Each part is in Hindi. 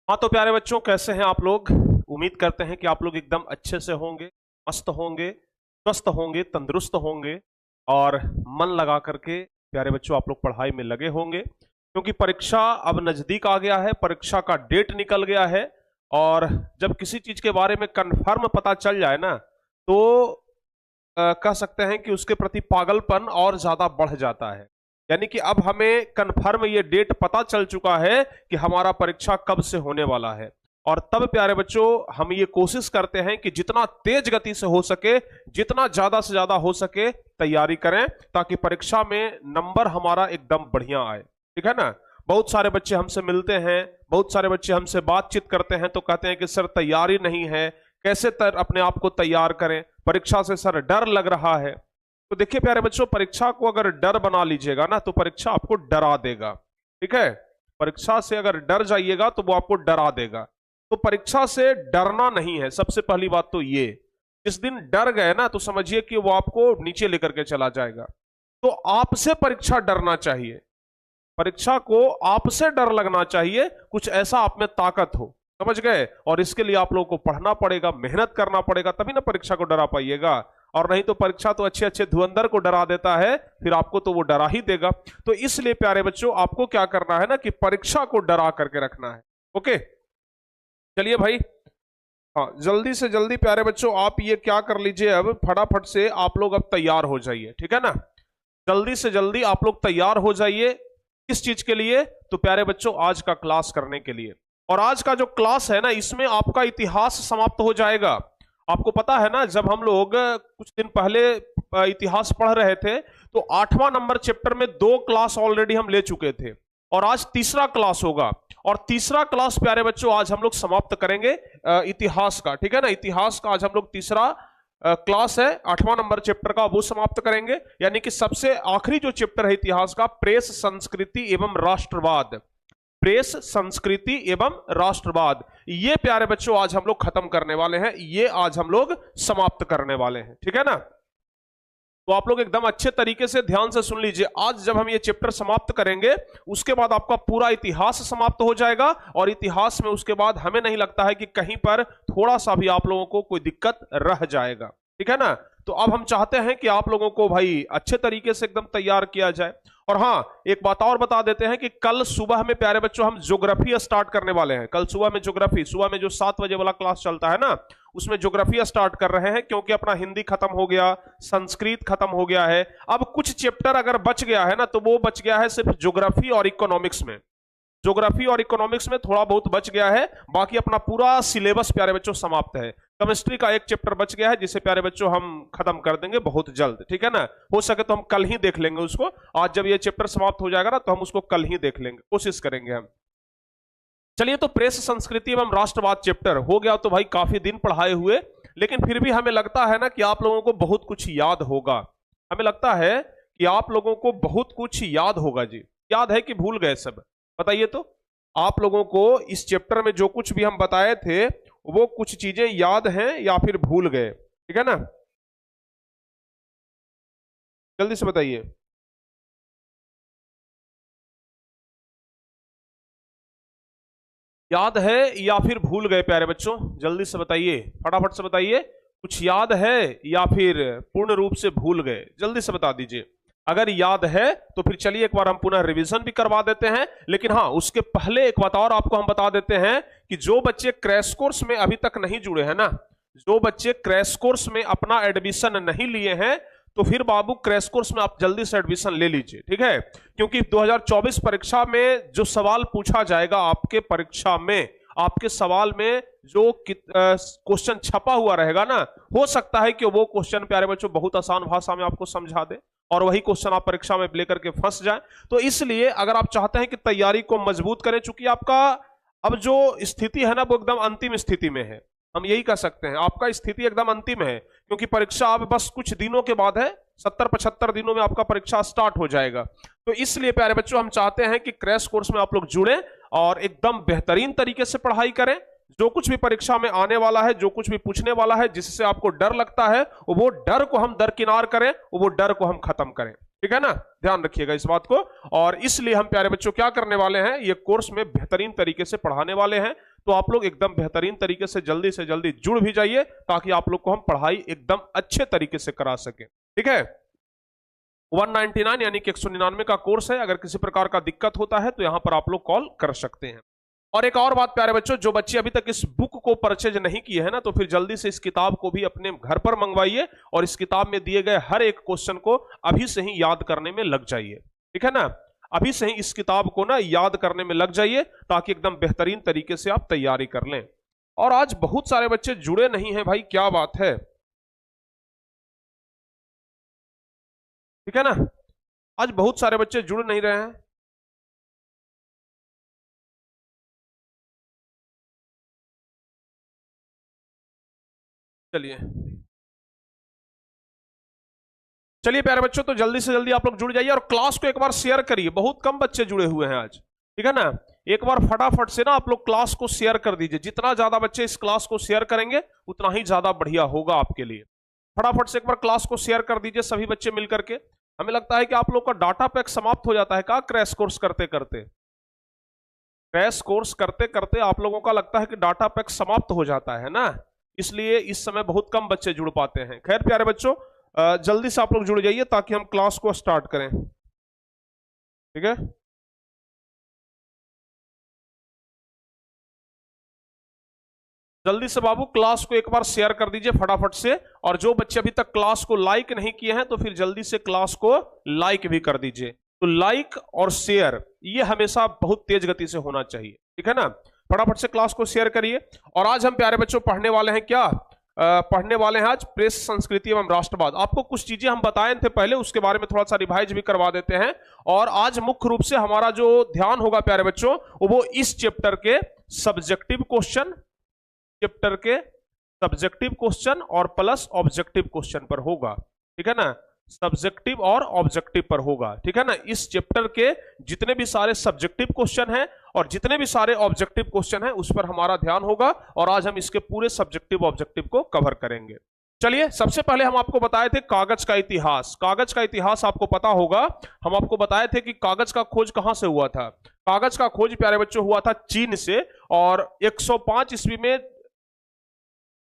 हाँ तो प्यारे बच्चों, कैसे हैं आप लोग। उम्मीद करते हैं कि आप लोग एकदम अच्छे से होंगे, मस्त होंगे, स्वस्थ होंगे, तंदुरुस्त होंगे और मन लगा करके प्यारे बच्चों आप लोग पढ़ाई में लगे होंगे, क्योंकि परीक्षा अब नजदीक आ गया है, परीक्षा का डेट निकल गया है। और जब किसी चीज के बारे में कंफर्म पता चल जाए ना, तो कह सकते हैं कि उसके प्रति पागलपन और ज्यादा बढ़ जाता है। यानी कि अब हमें कंफर्म ये डेट पता चल चुका है कि हमारा परीक्षा कब से होने वाला है। और तब प्यारे बच्चों हम ये कोशिश करते हैं कि जितना तेज गति से हो सके, जितना ज्यादा से ज्यादा हो सके तैयारी करें, ताकि परीक्षा में नंबर हमारा एकदम बढ़िया आए। ठीक है ना। बहुत सारे बच्चे हमसे मिलते हैं, बहुत सारे बच्चे हमसे बातचीत करते हैं तो कहते हैं कि सर तैयारी नहीं है, कैसे अपने आप को तैयार करें, परीक्षा से सर डर लग रहा है। तो देखिए प्यारे बच्चों, परीक्षा को अगर डर बना लीजिएगा ना तो परीक्षा आपको डरा देगा। ठीक है, परीक्षा से अगर डर जाइएगा तो वो आपको डरा देगा। तो परीक्षा से डरना नहीं है, सबसे पहली बात तो ये। जिस दिन डर गए ना तो समझिए कि वो आपको नीचे लेकर के चला जाएगा। तो आपसे परीक्षा डरना चाहिए, परीक्षा को आपसे डर लगना चाहिए, कुछ ऐसा आप में ताकत हो। समझ गए। और इसके लिए आप लोगों को पढ़ना पड़ेगा, मेहनत करना पड़ेगा, तभी ना परीक्षा को डरा पाइएगा। और नहीं तो परीक्षा तो अच्छे अच्छे धुरंधर को डरा देता है, फिर आपको तो वो डरा ही देगा। तो इसलिए प्यारे बच्चों आपको क्या करना है ना कि परीक्षा को डरा करके रखना है। ओके, चलिए भाई। हाँ, जल्दी से जल्दी प्यारे बच्चों आप ये क्या कर लीजिए, अब फटाफट से आप लोग अब तैयार हो जाइए। ठीक है ना, जल्दी से जल्दी आप लोग तैयार हो जाइए। किस चीज के लिए? तो प्यारे बच्चों आज का क्लास करने के लिए। और आज का जो क्लास है ना, इसमें आपका इतिहास समाप्त हो जाएगा। आपको पता है ना, जब हम लोग कुछ दिन पहले इतिहास पढ़ रहे थे तो 8वां नंबर चैप्टर में 2 क्लास ऑलरेडी हम ले चुके थे, और आज तीसरा क्लास होगा। और तीसरा क्लास प्यारे बच्चों आज हम लोग समाप्त करेंगे इतिहास का। ठीक है ना, इतिहास का आज हम लोग तीसरा क्लास है, 8वां नंबर चैप्टर का, वो समाप्त करेंगे। यानी कि सबसे आखिरी जो चैप्टर है इतिहास का, प्रेस, संस्कृति एवं राष्ट्रवाद, प्रेस, संस्कृति एवं राष्ट्रवाद, ये प्यारे बच्चों आज हम लोग खत्म करने वाले हैं, ये आज हम लोग समाप्त करने वाले हैं। ठीक है ना। तो आप लोग एकदम अच्छे तरीके से ध्यान से सुन लीजिए। आज जब हम ये चैप्टर समाप्त करेंगे उसके बाद आपका पूरा इतिहास समाप्त हो जाएगा, और इतिहास में उसके बाद हमें नहीं लगता है कि कहीं पर थोड़ा सा भी आप लोगों को कोई दिक्कत रह जाएगा। ठीक है ना। तो अब हम चाहते हैं कि आप लोगों को भाई अच्छे तरीके से एकदम तैयार किया जाए। और हाँ, एक बात और बता देते हैं कि कल सुबह में प्यारे बच्चों हम ज्योग्राफी स्टार्ट करने वाले हैं। कल सुबह में ज्योग्राफी, सुबह में जो 7 बजे वाला क्लास चलता है ना, उसमें ज्योग्राफी स्टार्ट कर रहे हैं, क्योंकि अपना हिंदी खत्म हो गया, संस्कृत खत्म हो गया है। अब कुछ चैप्टर अगर बच गया है ना तो वो बच गया है सिर्फ ज्योग्राफी और इकोनॉमिक्स में। ज्योग्राफी और इकोनॉमिक्स में थोड़ा बहुत बच गया है, बाकी अपना पूरा सिलेबस प्यारे बच्चों समाप्त है। केमिस्ट्री का एक चैप्टर बच गया है जिसे प्यारे बच्चों हम खत्म कर देंगे बहुत जल्द। ठीक है ना, हो सके तो हम कल ही देख लेंगे उसको। आज जब ये चैप्टर समाप्त हो जाएगा ना तो हम उसको कल ही देख लेंगे, कोशिश करेंगे हम। चलिए, तो प्रेस, संस्कृति एवं राष्ट्रवाद चैप्टर हो गया। तो भाई काफी दिन पढ़ाए हुए, लेकिन फिर भी हमें लगता है ना कि आप लोगों को बहुत कुछ याद होगा। हमें लगता है कि आप लोगों को बहुत कुछ याद होगा जी। याद है कि भूल गए सब? बताइए तो। आप लोगों को इस चैप्टर में जो कुछ भी हम बताए थे वो कुछ चीजें याद हैं या फिर भूल गए? ठीक है ना, जल्दी से बताइए। याद है या फिर भूल गए प्यारे बच्चों? जल्दी से बताइए, फटाफट से बताइए। कुछ याद है या फिर पूर्ण रूप से भूल गए? जल्दी से बता दीजिए। अगर याद है तो फिर चलिए एक बार हम पुनः रिवीजन भी करवा देते हैं। लेकिन हाँ, उसके पहले एक बात और आपको हम बता देते हैं कि जो बच्चे क्रैश कोर्स में अभी तक नहीं जुड़े हैं ना, जो बच्चे क्रैश कोर्स में अपना एडमिशन नहीं लिए हैं, तो फिर बाबू क्रैश कोर्स में आप जल्दी से एडमिशन ले लीजिए। ठीक है, क्योंकि 2024 परीक्षा में जो सवाल पूछा जाएगा आपके परीक्षा में, आपके सवाल में जो क्वेश्चन छपा हुआ रहेगा ना, हो सकता है कि वो क्वेश्चन प्यारे बच्चों बहुत आसान भाषा में आपको समझा दे और वही क्वेश्चन आप परीक्षा में लेकर के फंस जाए। तो इसलिए अगर आप चाहते हैं कि तैयारी को मजबूत करें, चूंकि आपका अब जो स्थिति है ना वो एकदम अंतिम स्थिति में है, हम यही कह सकते हैं आपका स्थिति एकदम अंतिम है, क्योंकि परीक्षा अब बस कुछ दिनों के बाद है, 70-75 दिनों में आपका परीक्षा स्टार्ट हो जाएगा। तो इसलिए प्यारे बच्चों हम चाहते हैं कि क्रैश कोर्स में आप लोग जुड़े और एकदम बेहतरीन तरीके से पढ़ाई करें। जो कुछ भी परीक्षा में आने वाला है, जो कुछ भी पूछने वाला है, जिससे आपको डर लगता है, वो डर को हम दरकिनार करें, वो डर को हम खत्म करें। ठीक है ना, ध्यान रखिएगा इस बात को। और इसलिए हम प्यारे बच्चों क्या करने वाले हैं, ये कोर्स में बेहतरीन तरीके से पढ़ाने वाले हैं। तो आप लोग एकदम बेहतरीन तरीके से जल्दी जुड़ भी जाइए, ताकि आप लोग को हम पढ़ाई एकदम अच्छे तरीके से करा सके। ठीक है, 199 यानी कि 199 का कोर्स है। अगर किसी प्रकार का दिक्कत होता है तो यहां पर आप लोग कॉल कर सकते हैं। और एक और बात प्यारे बच्चों, जो बच्चे अभी तक इस बुक को परचेज नहीं किए हैं ना, तो फिर जल्दी से इस किताब को भी अपने घर पर मंगवाइए और इस किताब में दिए गए हर एक क्वेश्चन को अभी से ही याद करने में लग जाइए। ठीक है ना, अभी से ही इस किताब को ना याद करने में लग जाइए, ताकि एकदम बेहतरीन तरीके से आप तैयारी कर लें। और आज बहुत सारे बच्चे जुड़े नहीं हैं भाई, क्या बात है। ठीक है ना, आज बहुत सारे बच्चे जुड़ नहीं रहे हैं। चलिए चलिए प्यारे बच्चों, तो जल्दी से जल्दी आप लोग जुड़ जाइए और क्लास को एक बार शेयर करिए। बहुत कम बच्चे जुड़े हुए हैं आज। ठीक है ना, एक बार फटाफट से ना आप लोग क्लास को शेयर कर दीजिए। जितना ज्यादा बच्चे इस क्लास को शेयर करेंगे उतना ही ज्यादा बढ़िया होगा आपके लिए। फटाफट से एक बार क्लास को शेयर कर दीजिए सभी बच्चे मिल करके। हमें लगता है कि आप लोग का डाटा पैक समाप्त हो जाता है का क्रैश कोर्स करते करते। क्रैश कोर्स करते करते आप लोगों का लगता है कि डाटा पैक समाप्त हो जाता है ना, इसलिए इस समय बहुत कम बच्चे जुड़ पाते हैं। खैर प्यारे बच्चों, जल्दी से आप लोग जुड़ जाइए ताकि हम क्लास को स्टार्ट करें। ठीक है, जल्दी से बाबू क्लास को एक बार शेयर कर दीजिए फटाफट से। और जो बच्चे अभी तक क्लास को लाइक नहीं किए हैं तो फिर जल्दी से क्लास को लाइक भी कर दीजिए। तो लाइक और शेयर ये हमेशा बहुत तेज गति से होना चाहिए। ठीक है ना, फटाफट से क्लास को शेयर करिए। और आज हम प्यारे बच्चों पढ़ने वाले हैं क्या, पढ़ने वाले हैं आज प्रेस संस्कृति एवं राष्ट्रवाद। आपको कुछ चीजें हम बताए थे पहले, उसके बारे में थोड़ा सा रिवाइज भी करवा देते हैं। और आज मुख्य रूप से हमारा जो ध्यान होगा प्यारे बच्चों, वो इस चैप्टर के सब्जेक्टिव क्वेश्चन, चैप्टर के सब्जेक्टिव क्वेश्चन और प्लस ऑब्जेक्टिव क्वेश्चन पर होगा। ठीक है ना, सब्जेक्टिव और ऑब्जेक्टिव पर होगा। ठीक है ना, इस चैप्टर के जितने भी सारे सब्जेक्टिव क्वेश्चन हैं और जितने भी सारे ऑब्जेक्टिव क्वेश्चन हैं उस पर हमारा ध्यान होगा। और आज हम इसके पूरे सब्जेक्टिव ऑब्जेक्टिव को कवर करेंगे। चलिए, सबसे पहले हम आपको बताए थे कागज का इतिहास। कागज का इतिहास आपको पता होगा, हम आपको बताए थे कि कागज का खोज कहां से हुआ था। कागज का खोज प्यारे बच्चों हुआ था चीन से। और 105 ईस्वी में,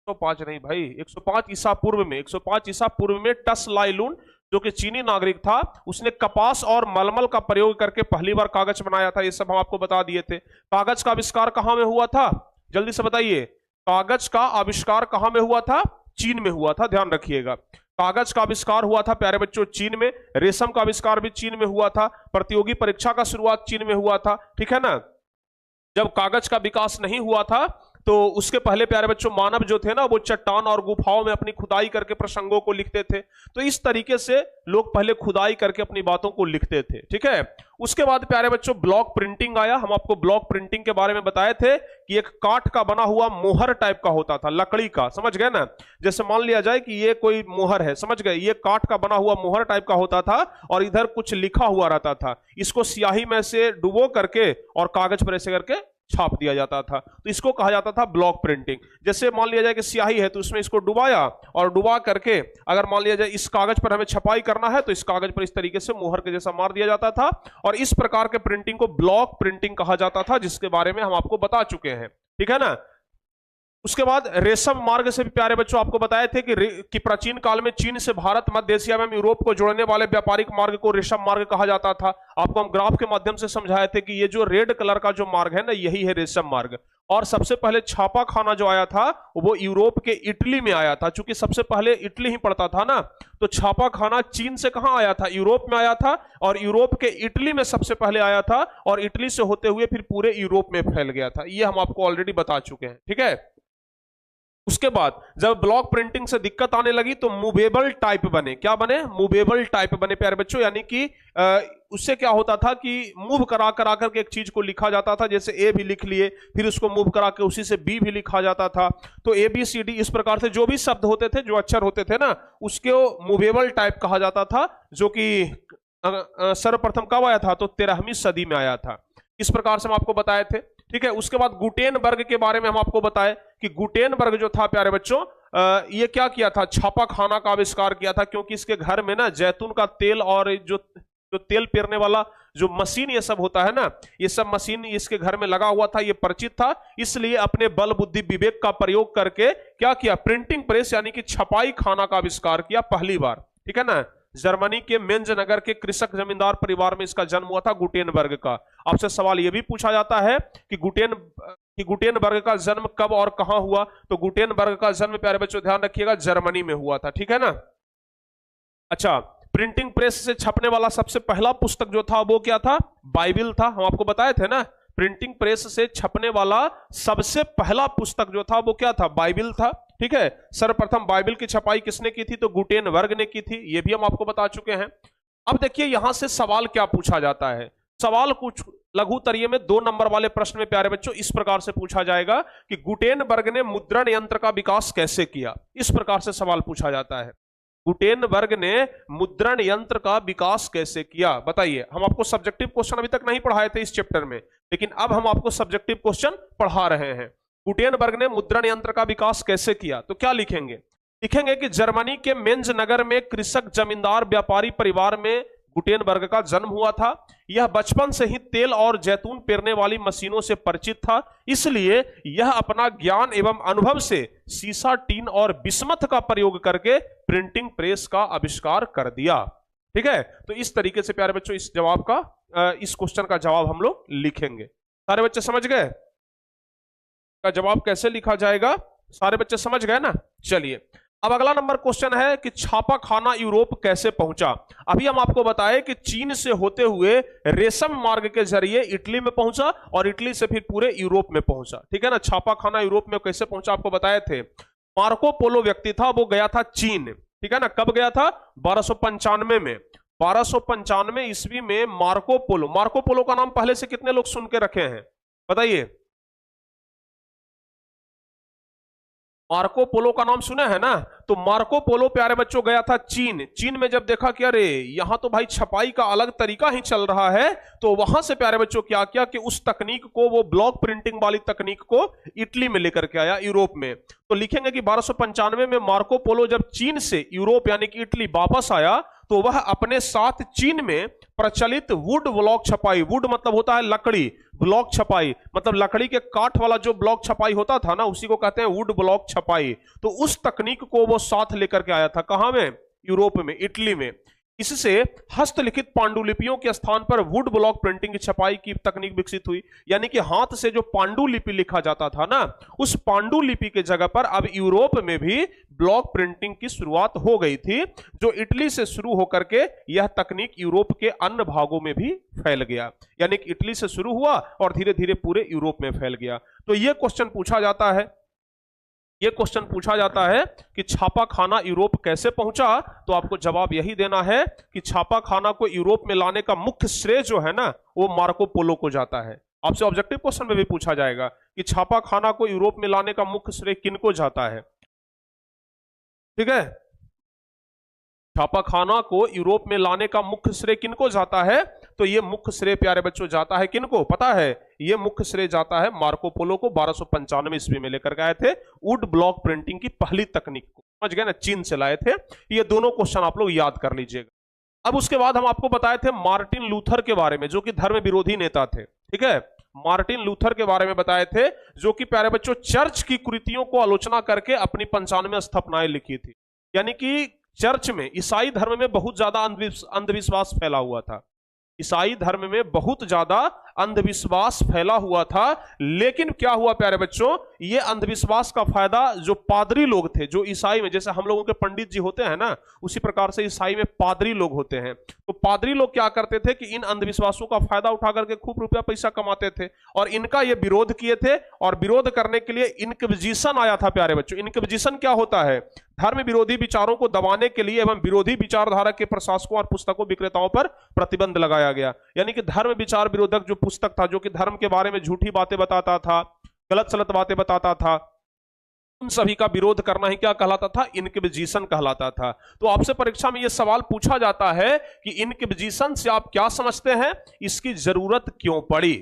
105 नहीं भाई, 105 ईसा पूर्व में, 105 ईसा पूर्व में टस लाई लुन जो कि चीनी नागरिक था, उसने कपास और मलमल का प्रयोग करके पहली बार कागज बनाया था। ये सब हम आपको बता दिए थे। कागज का आविष्कार कहां में हुआ था, जल्दी से बताइए। कागज का आविष्कार कहां में हुआ था, चीन में हुआ था, ध्यान रखिएगा। कागज का आविष्कार हुआ था प्यारे बच्चों चीन में। रेशम का आविष्कार भी चीन में हुआ था। प्रतियोगी परीक्षा का शुरुआत चीन में हुआ था। ठीक है ना, जब कागज का विकास नहीं हुआ था तो उसके पहले प्यारे बच्चों मानव जो थे ना, वो चट्टान और गुफाओं में अपनी खुदाई करके प्रसंगों को लिखते थे। तो इस तरीके से लोग पहले खुदाई करके अपनी बातों को लिखते थे। ठीक है, उसके बाद प्यारे बच्चों ब्लॉक प्रिंटिंग आया। हम आपको ब्लॉक प्रिंटिंग के बारे में बताए थे कि एक काठ का बना हुआ मोहर टाइप का होता था, लकड़ी का, समझ गए ना। जैसे मान लिया जाए कि ये कोई मोहर है, समझ गए, ये काठ का बना हुआ मोहर टाइप का होता था और इधर कुछ लिखा हुआ रहता था। इसको स्याही में से डुबो करके और कागज पर ऐसे करके छाप दिया जाता था। तो इसको कहा जाता था ब्लॉक प्रिंटिंग। जैसे मान लिया जाए कि स्याही है तो उसमें इसको डुबाया और डुबा करके अगर मान लिया जाए इस कागज पर हमें छपाई करना है तो इस कागज पर इस तरीके से मोहर के जैसा मार दिया जाता था। और इस प्रकार के प्रिंटिंग को ब्लॉक प्रिंटिंग कहा जाता था, जिसके बारे में हम आपको बता चुके हैं। ठीक है ना, उसके बाद रेशम मार्ग से भी प्यारे बच्चों आपको बताए थे कि प्राचीन काल में चीन से भारत, मध्य एशिया एवं यूरोप को जोड़ने वाले व्यापारिक मार्ग को रेशम मार्ग कहा जाता था। आपको हम ग्राफ के माध्यम से समझाए थे कि ये जो रेड कलर का जो मार्ग है ना, यही है रेशम मार्ग। और सबसे पहले छापा खाना जो आया था वो यूरोप के इटली में आया था। चूंकि सबसे पहले इटली ही पड़ता था ना, तो छापा खाना चीन से कहां आया था, यूरोप में आया था। और यूरोप के इटली में सबसे पहले आया था और इटली से होते हुए फिर पूरे यूरोप में फैल गया था। ये हम आपको ऑलरेडी बता चुके हैं। ठीक है, उसके बाद जब ब्लॉक प्रिंटिंग से दिक्कत आने लगी तो मूवेबल टाइप बने। क्या बने, मूवेबल टाइप बने प्यारे बच्चों। यानी कि उससे क्या होता था कि मूव करा करा करके एक चीज को लिखा जाता था। जैसे ए भी लिख लिए, फिर उसको मूव करा के उसी से बी भी लिखा जाता था। तो ए बी सी डी इस प्रकार से जो भी शब्द होते थे, जो अक्षर होते थे ना, उसको मूवेबल टाइप कहा जाता था। जो कि सर्वप्रथम कब आया था, तो 13वीं सदी में आया था। इस प्रकार से हम आपको बताए थे। ठीक है, उसके बाद गुटेनबर्ग के बारे में हम आपको बताए कि गुटेनबर्ग जो था प्यारे बच्चों, ये क्या किया था, छापा खाना का आविष्कार किया था। क्योंकि इसके घर में ना जैतून का तेल और जो जो तेल पेरने वाला जो मशीन ये सब होता है ना, ये सब मशीन इसके घर में लगा हुआ था, ये परिचित था, इसलिए अपने बल बुद्धि विवेक का प्रयोग करके क्या किया, प्रिंटिंग प्रेस यानी कि छपाई खाना का आविष्कार किया पहली बार। ठीक है ना। जर्मनी के मेंज नगर के कृषक जमींदार परिवार में इसका जन्म हुआ था, गुटेनबर्ग का। आपसे सवाल यह भी पूछा जाता है कि गुटेनबर्ग का जन्म कब और कहां हुआ, तो गुटेनबर्ग का जन्म प्यारे बच्चों ध्यान रखिएगा जर्मनी में हुआ था। ठीक है ना। अच्छा, प्रिंटिंग प्रेस से छपने वाला सबसे पहला पुस्तक जो था वो क्या था, बाइबिल था। हम आपको बताए थे ना, प्रिंटिंग प्रेस से छपने वाला सबसे पहला पुस्तक जो था वो क्या था, बाइबिल था। ठीक है। सर्वप्रथम बाइबिल की छपाई किसने की थी, तो गुटेनबर्ग ने की थी, ये भी हम आपको बता चुके हैं। अब देखिए यहां से सवाल क्या पूछा जाता है। सवाल कुछ लघु तरीये में 2 नंबर वाले प्रश्न में प्यारे बच्चों इस प्रकार से पूछा जाएगा कि गुटेनबर्ग ने मुद्रण यंत्र का विकास कैसे किया, इस प्रकार से सवाल पूछा जाता है। गुटेनबर्ग ने मुद्रण यंत्र का विकास कैसे किया, बताइए। हम आपको सब्जेक्टिव क्वेश्चन अभी तक नहीं पढ़ाए थे इस चैप्टर में, लेकिन अब हम आपको सब्जेक्टिव क्वेश्चन पढ़ा रहे हैं। गुटेनबर्ग ने मुद्रण यंत्र का विकास कैसे किया, तो क्या लिखेंगे, लिखेंगे कि जर्मनी के मेंज नगर में कृषक जमींदार व्यापारी परिवार में गुटेनबर्ग का जन्म हुआ था। यह बचपन से ही तेल और जैतून पेरने वाली मशीनों से परिचित था, इसलिए यह अपना ज्ञान एवं अनुभव से सीसा, टीन और बिस्मथ का प्रयोग करके प्रिंटिंग प्रेस का आविष्कार कर दिया। ठीक है। तो इस तरीके से प्यारे बच्चों इस जवाब का इस क्वेश्चन का जवाब हम लोग लिखेंगे। सारे बच्चे समझ गए का जवाब कैसे लिखा जाएगा, सारे बच्चे समझ गए ना। चलिए अब अगला नंबर क्वेश्चन है कि छापा खाना यूरोप कैसे पहुंचा। अभी हम आपको बताएं कि चीन से होते हुए रेशम मार्ग के जरिए इटली में पहुंचा और इटली से फिर पूरे यूरोप में पहुंचा। ठीक है ना। छापा खाना यूरोप में कैसे पहुंचा आपको बताए थे। मार्को पोलो व्यक्ति था, वो गया था चीन। ठीक है ना। कब गया था, 1295 में। 1295 ईस्वी में मार्को पोलो का नाम पहले से कितने लोग सुन के रखे हैं, बताइए। मार्को पोलो का नाम सुना है ना। तो मार्को पोलो प्यारे बच्चों गया था चीन। चीन में जब देखा कि अरे यहां तो भाई छपाई का अलग तरीका ही चल रहा है, तो वहां से प्यारे बच्चों क्या किया कि उस तकनीक को, वो ब्लॉक प्रिंटिंग वाली तकनीक को इटली में लेकर के आया, यूरोप में। तो लिखेंगे कि 1295 में मार्को पोलो जब चीन से यूरोप यानी कि इटली वापस आया, तो वह अपने साथ चीन में प्रचलित वुड ब्लॉक छपाई, वुड मतलब होता है लकड़ी, ब्लॉक छपाई मतलब लकड़ी के काठ वाला जो ब्लॉक छपाई होता था ना, उसी को कहते हैं वुड ब्लॉक छपाई। तो उस तकनीक को वो साथ लेकर के आया था, कहां में, यूरोप में, इटली में। इससे हस्तलिखित पांडुलिपियों के स्थान पर वुड ब्लॉक प्रिंटिंग की छपाई की तकनीक विकसित हुई। यानी कि हाथ से जो पांडुलिपि लिखा जाता था ना, उस पांडुलिपि के जगह पर अब यूरोप में भी ब्लॉक प्रिंटिंग की शुरुआत हो गई थी, जो इटली से शुरू होकर के यह तकनीक यूरोप के अन्य भागों में भी फैल गया। यानी कि इटली से शुरू हुआ और धीरे धीरे पूरे यूरोप में फैल गया। तो यह क्वेश्चन पूछा जाता है, यह क्वेश्चन पूछा जाता है कि छापा खाना यूरोप कैसे पहुंचा। तो आपको जवाब यही देना है कि छापा खाना को यूरोप में लाने का मुख्य श्रेय जो है ना, वो मार्को पोलो को जाता है। आपसे ऑब्जेक्टिव क्वेश्चन में भी पूछा जाएगा कि छापा खाना को यूरोप में लाने का मुख्य श्रेय किनको जाता है। ठीक है। छापा खाना को यूरोप में लाने का मुख्य श्रेय किनको जाता है, तो ये मुख्य श्रेय प्यारे बच्चों जाता है किनको, पता है, ये मुख्य श्रेय जाता है मार्को पोलो को। 1295 ईस्वी में लेकर गए थे वुड ब्लॉक प्रिंटिंग की पहली तकनीक को, समझ गए ना, चीन से लाए थे। ये दोनों क्वेश्चन आप लोग याद कर लीजिएगा। अब उसके बाद हम आपको बताए थे मार्टिन लूथर के बारे में, जो कि धर्म विरोधी नेता थे। ठीक है। मार्टिन लूथर के बारे में बताए थे, जो कि प्यारे बच्चों चर्च की कुरीतियों को आलोचना करके अपनी 95 स्थापनाएं लिखी थी। यानी कि चर्च में, ईसाई धर्म में बहुत ज्यादा अंधविश्वास फैला हुआ था। ईसाई धर्म में बहुत ज्यादा अंधविश्वास फैला हुआ था। लेकिन क्या हुआ प्यारे बच्चों, ये अंधविश्वास का फायदा जो पादरी लोग थे, जो ईसाई में, जैसे हम लोगों के पंडित जी होते हैं ना, उसी प्रकार से ईसाई में पादरी लोग होते हैं। तो पादरी लोग क्या करते थे कि इन अंधविश्वासों का फायदा उठा करके खूब रुपया पैसा कमाते थे और इनका ये विरोध किए थे। और विरोध करने के लिए इनक्विजिशन आया था प्यारे बच्चों। इनक्विजिशन क्या होता है, धर्म विरोधी विचारों को दबाने के लिए एवं विरोधी विचारधारा के प्रशासकों और पुस्तकों विक्रेताओं पर प्रतिबंध लगाया गया। यानी कि धर्म विचार विरोधक जो पुस्तक था, जो कि धर्म के बारे में झूठी बातें बताता था, गलत सलत बातें बताता था, उन सभी का विरोध करना ही क्या कहलाता था, इनक्विजिशन कहलाता था। तो आपसे परीक्षा में यह सवाल पूछा जाता है कि इनक्विजिशन से आप क्या समझते हैं, इसकी जरूरत क्यों पड़ी।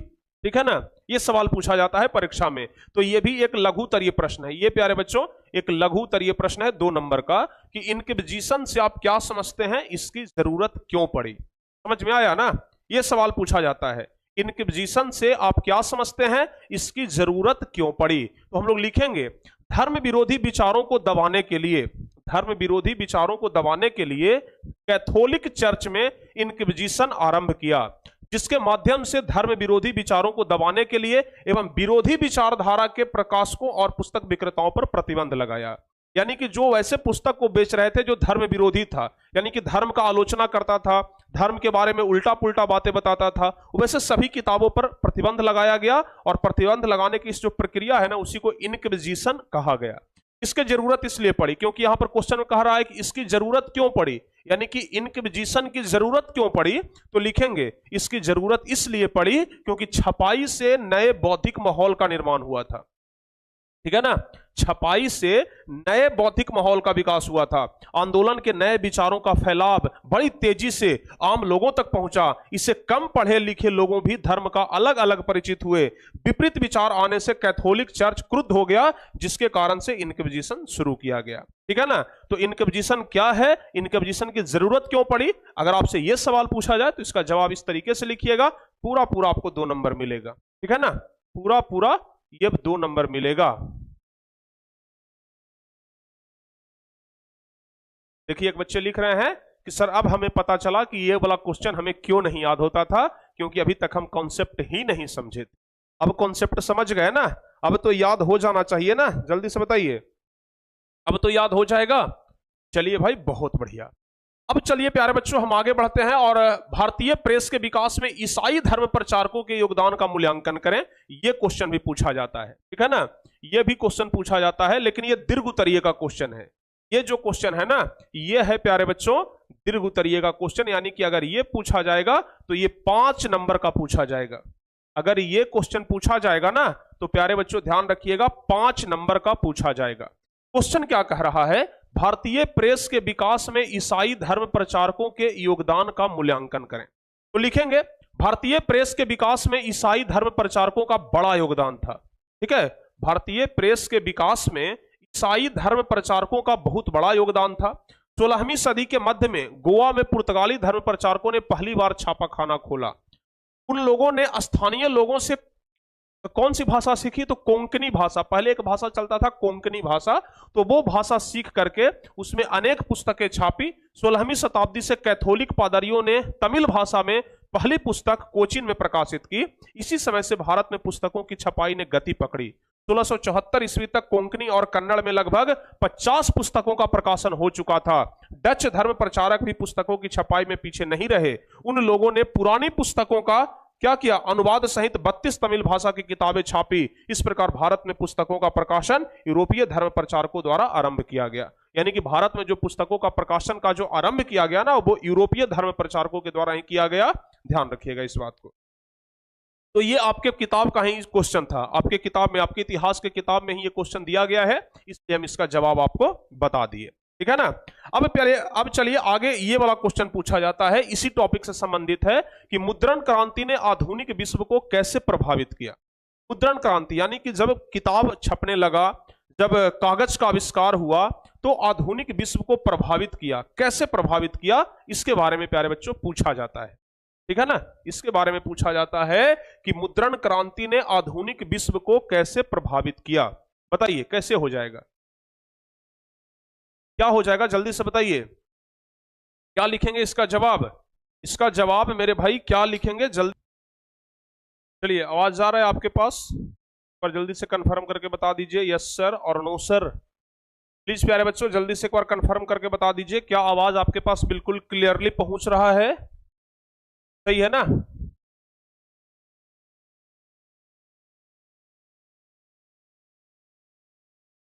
ठीक है ना, यह सवाल पूछा जाता है परीक्षा में। तो यह भी एक लघुतरीय प्रश्न है, ये प्यारे बच्चों एक लघुतरीय प्रश्न है 2 नंबर का, कि इनक्विजिशन से आप क्या समझते हैं, इसकी जरूरत क्यों पड़ी। समझ में आया ना? ये सवाल पूछा जाता है, इनक्विजिशन से आप क्या समझते हैं, इसकी जरूरत क्यों पड़ी? तो हम लोग लिखेंगे, धर्म विरोधी विचारों को दबाने के लिए, धर्म विरोधी विचारों को दबाने के लिए कैथोलिक चर्च में इनक्विजिशन आरंभ किया, जिसके माध्यम से धर्म विरोधी विचारों को दबाने के लिए एवं विरोधी विचारधारा के प्रकाशकों और पुस्तक विक्रेताओं पर प्रतिबंध लगाया। यानी कि जो वैसे पुस्तक को बेच रहे थे जो धर्म विरोधी था, यानी कि धर्म का आलोचना करता था, धर्म के बारे में उल्टा पुल्टा बातें बताता था, वैसे सभी किताबों पर प्रतिबंध लगाया गया। और प्रतिबंध लगाने की इस जो प्रक्रिया है ना, उसी को इनक्विजिशन कहा गया। इसकी जरूरत इसलिए पड़ी क्योंकि यहां पर क्वेश्चन में कह रहा है कि इसकी जरूरत क्यों पड़ी, यानी कि इनक्विजिशन की जरूरत क्यों पड़ी। तो लिखेंगे, इसकी जरूरत इसलिए पड़ी क्योंकि छपाई से नए बौद्धिक माहौल का निर्माण हुआ था। ठीक है ना? छपाई से नए बौद्धिक माहौल का विकास हुआ था, आंदोलन के नए विचारों का फैलाव बड़ी तेजी से आम लोगों तक पहुंचा। इससे कम पढ़े लिखे लोगों भी धर्म का अलग अलग परिचित हुए। विपरीत विचार आने से कैथोलिक चर्च क्रुद्ध हो गया, जिसके कारण से इनक्विजिशन शुरू किया गया। ठीक है ना? तो इनक्विजिशन क्या है, इनक्विजिशन की जरूरत क्यों पड़ी, अगर आपसे यह सवाल पूछा जाए तो इसका जवाब इस तरीके से लिखिएगा, पूरा पूरा आपको 2 नंबर मिलेगा। ठीक है ना? पूरा पूरा ये 2 नंबर मिलेगा। देखिए, एक बच्चे लिख रहे हैं कि सर अब हमें पता चला कि ये वाला क्वेश्चन हमें क्यों नहीं याद होता था, क्योंकि अभी तक हम कॉन्सेप्ट ही नहीं समझे थे। अब कॉन्सेप्ट समझ गए ना, अब तो याद हो जाना चाहिए ना, जल्दी से बताइए, अब तो याद हो जाएगा। चलिए भाई, बहुत बढ़िया। अब चलिए प्यारे बच्चों, हम आगे बढ़ते हैं और भारतीय प्रेस के विकास में ईसाई धर्म प्रचारकों के योगदान का मूल्यांकन करें। यह क्वेश्चन भी पूछा जाता है। ठीक है ना? यह भी क्वेश्चन पूछा जाता है, लेकिन यह दीर्घ उत्तरीय का क्वेश्चन है। ये जो क्वेश्चन है ना, ये है प्यारे बच्चों दीर्घ उत्तरीय का क्वेश्चन, यानी कि अगर ये पूछा जाएगा तो ये 5 नंबर का पूछा जाएगा। अगर ये क्वेश्चन पूछा जाएगा ना, तो प्यारे बच्चों ध्यान रखिएगा, 5 नंबर का पूछा जाएगा। क्वेश्चन क्या कह रहा है, भारतीय प्रेस के विकास में ईसाई धर्म प्रचारकों के योगदान का मूल्यांकन करें। तो लिखेंगे, भारतीय प्रेस के विकास में ईसाई धर्म प्रचारकों का बड़ा योगदान था। ठीक है? भारतीय प्रेस के विकास में ईसाई धर्म प्रचारकों का बहुत बड़ा योगदान था। 16वीं सदी के मध्य में गोवा में पुर्तगाली धर्म प्रचारकों ने पहली बार छापाखाना खोला। उन लोगों ने स्थानीय लोगों से कौन सी भाषा सीखी, तो कोंकणी भाषा। पहले एक भाषा चलता था कोंकणी भाषा, तो वो भाषा सीख करके उसमें अनेक पुस्तकें छापी। 16वीं शताब्दी से कैथोलिक पादरियों ने तमिल भाषा में पहली पुस्तक कोचीन में प्रकाशित की। इसी समय से भारत में पुस्तकों की छपाई ने गति पकड़ी। 1674 ईस्वी तक कोंकणी और कन्नड़ में लगभग 50 पुस्तकों का प्रकाशन हो चुका था। डच धर्म प्रचारक भी पुस्तकों की छपाई में पीछे नहीं रहे। उन लोगों ने पुरानी पुस्तकों का क्या किया, अनुवाद सहित 32 तमिल भाषा की किताबें छापी। इस प्रकार भारत में पुस्तकों का प्रकाशन यूरोपीय धर्म प्रचारकों द्वारा आरंभ किया गया। यानी कि भारत में जो पुस्तकों का प्रकाशन का जो आरंभ किया गया ना, वो यूरोपीय धर्म प्रचारकों के द्वारा ही किया गया। ध्यान रखिएगा इस बात को। तो ये आपके किताब का ही क्वेश्चन था, आपके किताब में, आपके इतिहास के किताब में ही ये क्वेश्चन दिया गया है, इसलिए हम इसका जवाब आपको बता दिए। ठीक है ना? अब चलिए आगे, ये वाला क्वेश्चन पूछा जाता है, इसी टॉपिक से संबंधित है कि मुद्रण क्रांति ने आधुनिक विश्व को कैसे प्रभावित किया। मुद्रण क्रांति यानी कि जब किताब छपने लगा, जब कागज का आविष्कार हुआ, तो आधुनिक विश्व को प्रभावित किया। कैसे प्रभावित किया, इसके बारे में प्यारे बच्चों पूछा जाता है। ठीक है ना? इसके बारे में पूछा जाता है कि मुद्रण क्रांति ने आधुनिक विश्व को कैसे प्रभावित किया। बताइए कैसे हो जाएगा, क्या हो जाएगा, जल्दी से बताइए। क्या लिखेंगे इसका जवाब? इसका जवाब मेरे भाई क्या लिखेंगे, जल्दी। चलिए, आवाज आ रहा है आपके पास, पर जल्दी से कंफर्म करके बता दीजिए, यस सर और नो सर। प्लीज प्यारे बच्चों जल्दी से एक बार कंफर्म करके बता दीजिए, क्या आवाज आपके पास बिल्कुल क्लियरली पहुंच रहा है? सही है ना?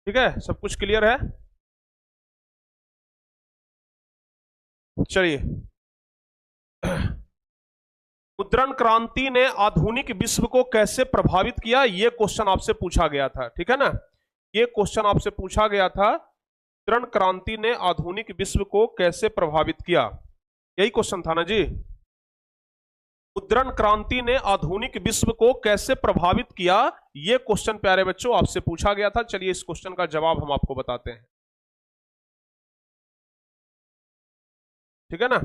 ठीक है, सब कुछ क्लियर है? चलिए, मुद्रण क्रांति ने आधुनिक विश्व को कैसे प्रभावित किया, यह क्वेश्चन आपसे पूछा गया था। ठीक है ना? यह क्वेश्चन आपसे पूछा गया था, मुद्रण क्रांति ने आधुनिक विश्व को कैसे प्रभावित किया, यही क्वेश्चन था ना जी। मुद्रण क्रांति ने आधुनिक विश्व को कैसे प्रभावित किया, यह क्वेश्चन प्यारे बच्चों आपसे पूछा गया था। चलिए इस क्वेश्चन का जवाब हम आपको बताते हैं। ठीक है ना?